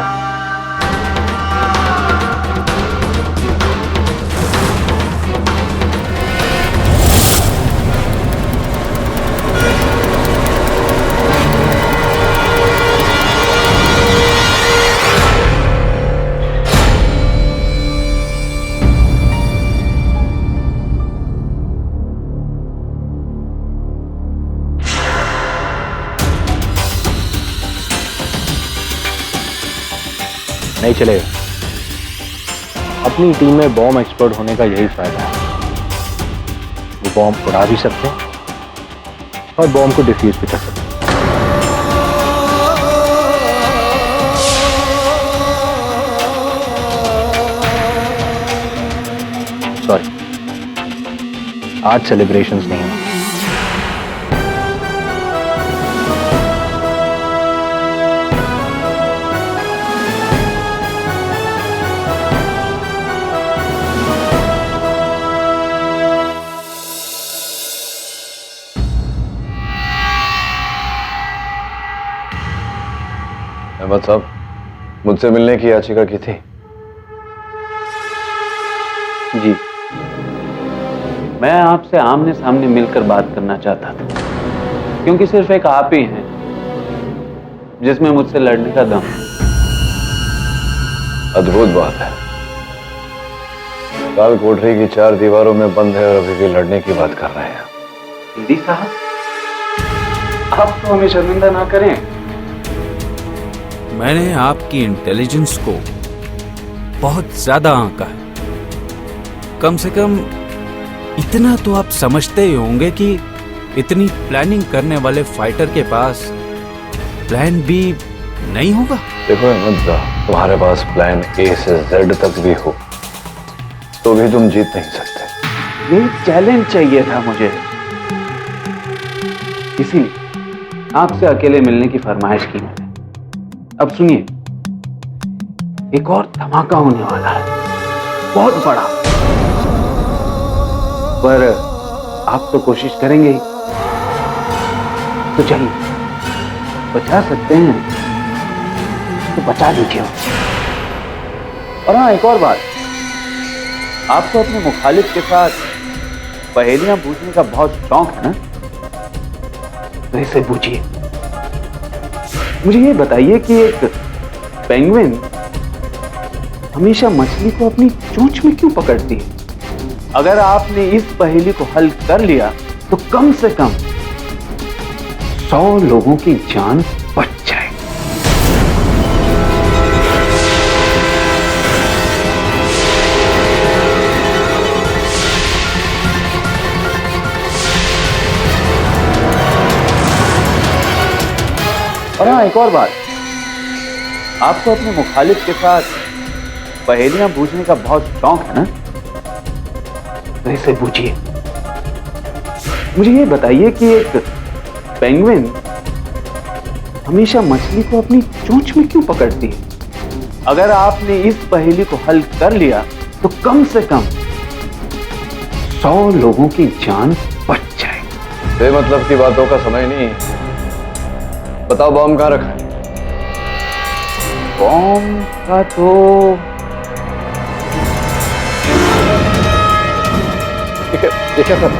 नहीं चलेगा। अपनी टीम में बॉम्ब एक्सपर्ट होने का यही फायदा है। वो बॉम्ब उड़ा भी सकते हैं और बॉम्ब को डिफ्यूज भी कर सकते हैं। सॉरी, आज सेलिब्रेशंस नहीं हैं। अहमद साहब, मुझसे मिलने की याचिका की थी। जी, मैं आपसे आमने सामने मिलकर बात करना चाहता था, क्योंकि सिर्फ एक आप ही हैं जिसमें मुझसे लड़ने का दम। अद्भुत बात है, काल कोठरी की 4 दीवारों में बंद है और अभी भी लड़ने की बात कर रहे हैं। दीदी साहब, आप तो हमें शर्मिंदा ना करें। मैंने आपकी इंटेलिजेंस को बहुत ज्यादा आंका है। कम से कम इतना तो आप समझते ही होंगे कि इतनी प्लानिंग करने वाले फाइटर के पास प्लान बी नहीं होगा। देखो अहमद, तुम्हारे पास प्लान ए से जेड तक भी हो तो भी तुम जीत नहीं सकते। ये चैलेंज चाहिए था मुझे, इसीलिए आपसे अकेले मिलने की फरमाइश की मैंने। अब सुनिए, एक और धमाका होने वाला है, बहुत बड़ा। पर आप तो कोशिश करेंगे ही, तो चलिए बचा सकते हैं तो बचा दीजिए। और हाँ, एक और बात, आपको अपने मुखालिफ के साथ पहेलियां पूछने का बहुत शौक है ना, तो इसे पूछिए। मुझे ये बताइए कि एक पेंगुइन हमेशा मछली को अपनी चोंच में क्यों पकड़ती है? अगर आपने इस पहेली को हल कर लिया तो कम से कम 100 लोगों की जान बच जाए। और हाँ, एक और बात, आपको अपने मुखालिफ के साथ पहेलियां पूछने का बहुत शौक है ना, तो इसे पूछिए। मुझे ये बताइए कि एक पेंगुइन हमेशा मछली को अपनी चोंच में क्यों पकड़ती है? अगर आपने इस पहेली को हल कर लिया तो कम से कम 100 लोगों की जान बच जाए। बेमतलब की बातों का समय नहीं है। बताओ बॉम्ब कहाँ रखा है? बॉम्ब का तो ये क्या सर?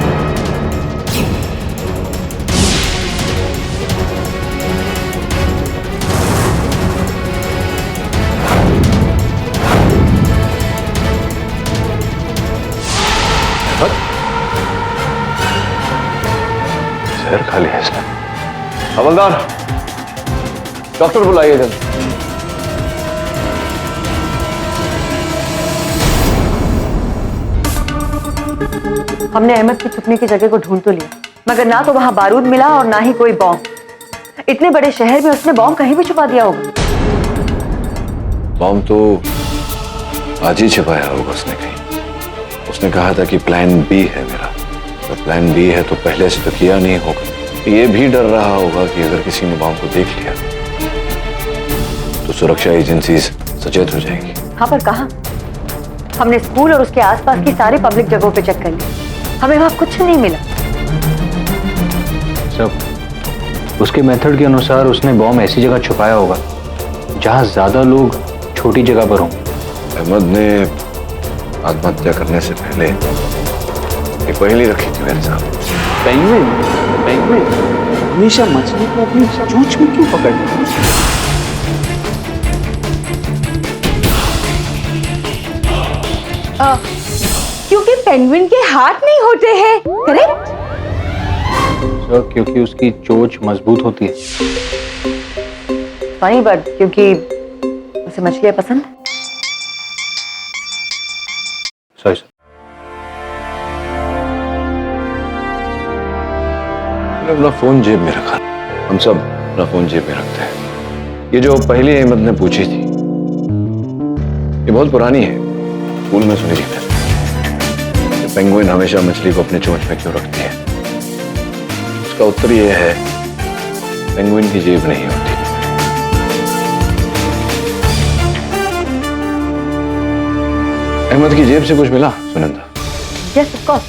शहर खाली है सर। हवलदार, डॉक्टर बुलाइए जल्दी। हमने अहमद की छुपने की जगह को ढूंढ तो लिया, मगर ना तो वहां बारूद मिला और ना ही कोई बॉम्ब। इतने बड़े शहर में उसने बॉम्ब कहीं भी छुपा दिया होगा। बॉम्ब तो आज ही छिपाया होगा उसने कहीं। उसने कहा था कि प्लान बी है मेरा। तो प्लान बी है तो पहले से तो किया नहीं होगा। ये भी डर रहा होगा कि अगर किसी ने बॉम्ब को देख लिया तो सुरक्षा एजेंसी सचेत हो जाएंगी। हाँ, पर कहाँ? हमने स्कूल और उसके आसपास की सारी पब्लिक जगहों पे चेक कर लिया, हमें वहां कुछ नहीं मिला। सब उसके मेथड के अनुसार उसने बॉम्ब ऐसी जगह छुपाया होगा जहां ज्यादा लोग छोटी जगह पर हों। अहमद ने आत्महत्या करने से पहले एक पहेली रखी थी मेरे साथ। पेंगुइन हमेशा मछली को अपनी चोंच में क्यों पकड़ती है? क्योंकि पेंगुइन के हाथ नहीं होते हैं, करेक्ट? सर, क्योंकि उसकी चोंच मजबूत होती है। फनी बट क्योंकि उसे मछलियां पसंद है। Sorry sir. मैंने अपना फोन जेब में रखा। हम सब अपना फोन जेब में रखते हैं। ये जो पहली अहमद ने पूछी थी ये बहुत पुरानी है, स्कूल में सुनी थी। पेंगुइन हमेशा मछली को अपने चोंच में क्यों रखती है? उसका उत्तर यह है, पेंगुइन की जेब नहीं होती। अहमद की जेब से कुछ मिला Sunanda? Yes, of course.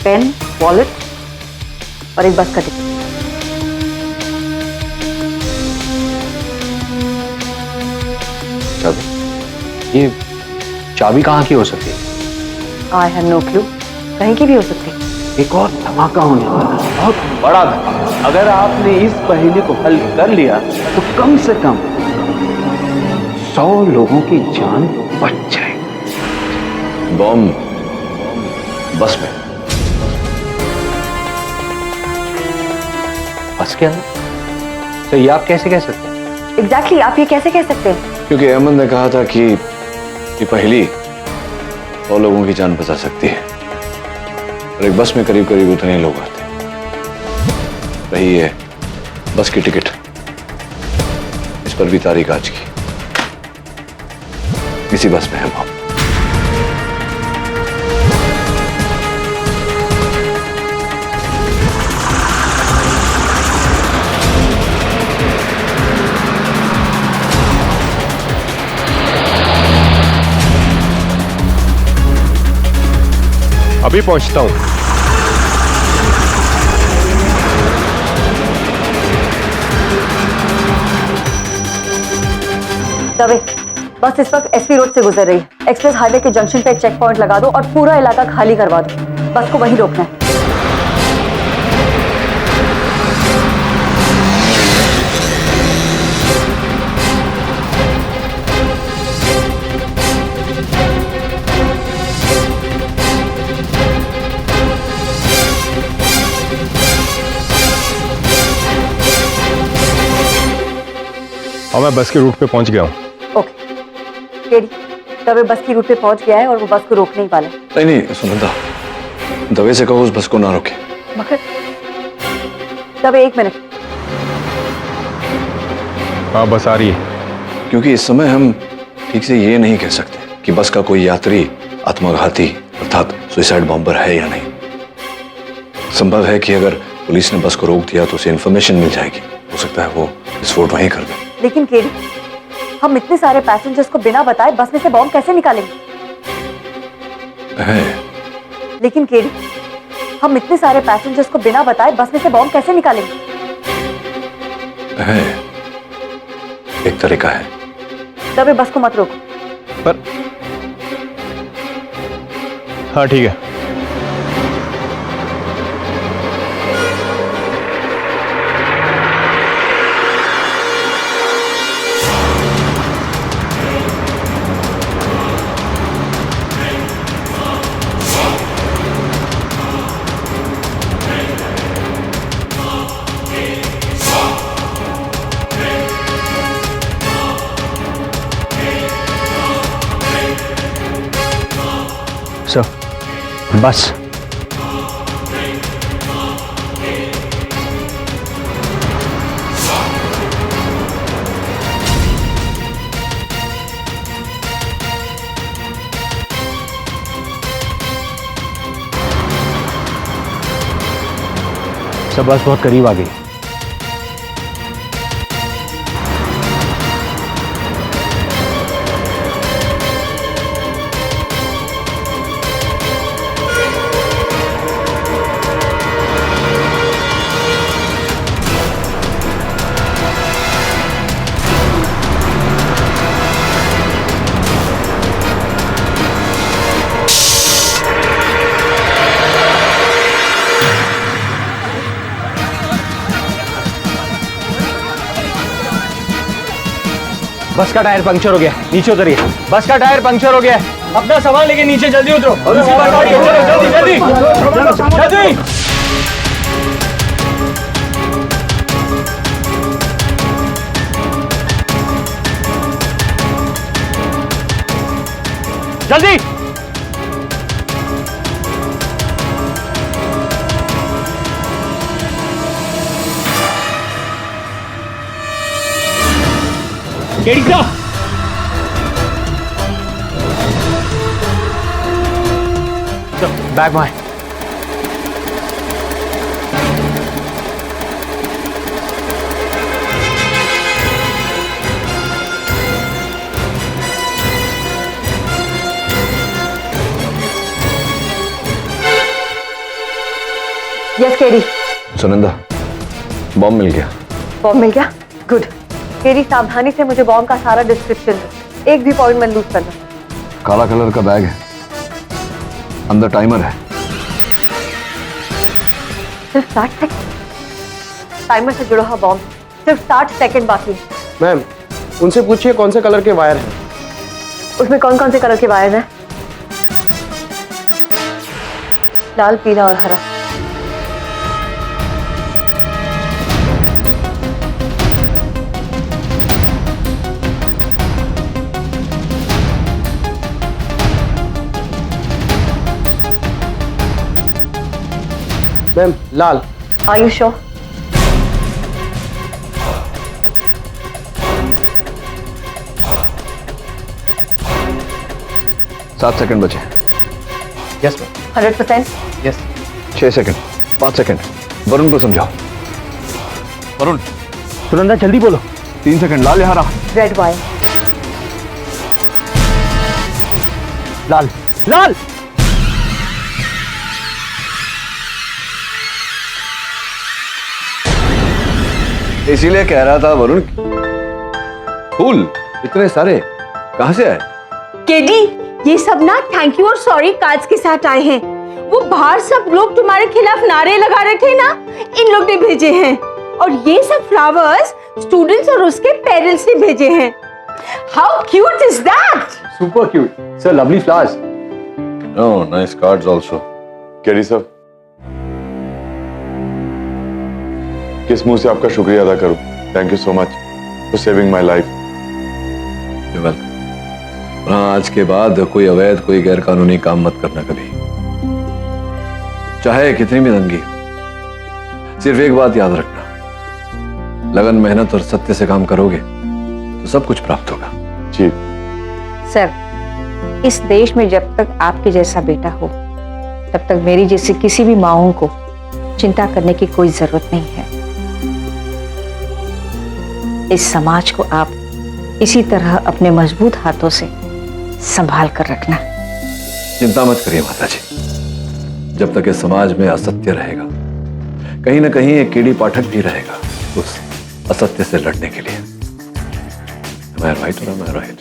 Pen, wallet और एक बस का टिकट। चाबी? ये चाबी कहाँ की हो सकती है? आई हैव नो क्लू, कहीं की भी हो सकती है। एक और धमाका होने वाला है, बहुत बड़ा धमाका। अगर आपने इस पहेली को हल कर लिया तो कम से कम 100 लोगों की जान बच जाए। बॉम्ब बस में। बस के अंदर? तो ये आप कैसे कह सकते हैं? एग्जैक्टली आप ये कैसे कह सकते हैं? क्योंकि अहमद ने कहा था कि ये पहली 100 लोगों की जान बचा सकती है और एक बस में करीब करीब उतने लोग आते हैं। रही है बस की टिकट, इस पर भी तारीख आज की। इसी बस में है हम। अभी पहुंचता हूं। दवे, बस इस वक्त एसपी रोड से गुजर रही है। एक्सप्रेस हाईवे के जंक्शन पे एक चेक पॉइंट लगा दो और पूरा इलाका खाली करवा दो। बस को वहीं रोकना है। और मैं बस के रूट पे पहुंच गया हूं। ओके केडी, दवे बस की रूट पे पहुंच गया है और वो बस को रोकने ही वाला है। नहीं सुनंदा, दवे से कहो उस बस को ना रोके। मगर दवे एक मिनट। हाँ बस आ रही है। क्योंकि इस समय हम ठीक से ये नहीं कह सकते कि बस का कोई यात्री आत्मघाती अर्थात सुसाइड बॉम्बर है या नहीं। संभव है कि अगर पुलिस ने बस को रोक दिया तो उसे इंफॉर्मेशन मिल जाएगी। हो सकता है वो विस्फोट वहीं कर दे। लेकिन केडी, हम इतने सारे पैसेंजर्स को बिना बताए बस में से बॉम्ब कैसे निकालेंगे? लेकिन केडी, हम इतने सारे पैसेंजर्स को बिना बताए बस में से बॉम्ब कैसे निकालेंगे? एक तरीका है। दबे बस को मत रोको। पर हाँ ठीक है। बस सब बस बहुत करीब आ गई। बस का टायर पंक्चर हो गया, नीचे उतरिए। बस का टायर पंक्चर हो गया, अपना सामान लेके नीचे जल्दी उतरो। जल्दी जल्दी जल्दी। जल्दी केडी का बैग में। Yes KD. सुनंदा, बॉम्ब मिल गया। बॉम्ब मिल गया? गुड। केडी सावधानी से मुझे बॉम्ब का सारा डिस्क्रिप्शन दो, एक भी पॉइंट मत लूज करना। काला कलर का बैग है, अंदर टाइमर है। सिर्फ 60 सेकंड। टाइमर से जुड़ा हुआ बॉम्ब, सिर्फ 60 सेकंड बाकी है। मैम उनसे पूछिए कौन से कलर के वायर हैं। उसमें कौन कौन से कलर के वायर हैं? लाल, पीला और हरा। Ma'am Lal. Are you sure? सात सेकंड बचे। Yes ma'am. 100%? Yes. 6 second, 5 second. Varun को समझाओ। वरुण। सुनंदा जल्दी बोलो। 3 सेकंड। लाल यहाँ रहा। Red wire. लाल लाल। इसीलिए कह रहा था वरुण, फूल इतने सारे कहां से आए? केडी, ये सब ना थैंक यू और सॉरी कार्ड्स के साथ आए हैं। वो बाहर सब लोग तुम्हारे खिलाफ नारे लगा रहे थे ना, इन लोग ने भेजे हैं। और ये सब फ्लावर्स स्टूडेंट्स और उसके पेरेंट्स ने भेजे हैं। How cute is that? Super cute sir, lovely flowers. Oh nice cards also. KD sir, किस मुंह से आपका शुक्रिया अदा करूं? Thank you so much for saving my life. Welcome. हाँ, आज के बाद कोई अवैध, कोई गैर कानूनी काम मत करना कभी, चाहे कितनी भी तंगी हो। सिर्फ एक बात याद रखना, लगन, मेहनत और सत्य से काम करोगे तो सब कुछ प्राप्त होगा। जी सर, इस देश में जब तक आपके जैसा बेटा हो तब तक मेरी जैसी किसी भी माओं को चिंता करने की कोई जरूरत नहीं है। इस समाज को आप इसी तरह अपने मजबूत हाथों से संभाल कर रखना। चिंता मत करिए माता जी, जब तक इस समाज में असत्य रहेगा, कहीं ना कहीं एक केडी पाठक भी रहेगा उस असत्य से लड़ने के लिए। Am I right or am I right?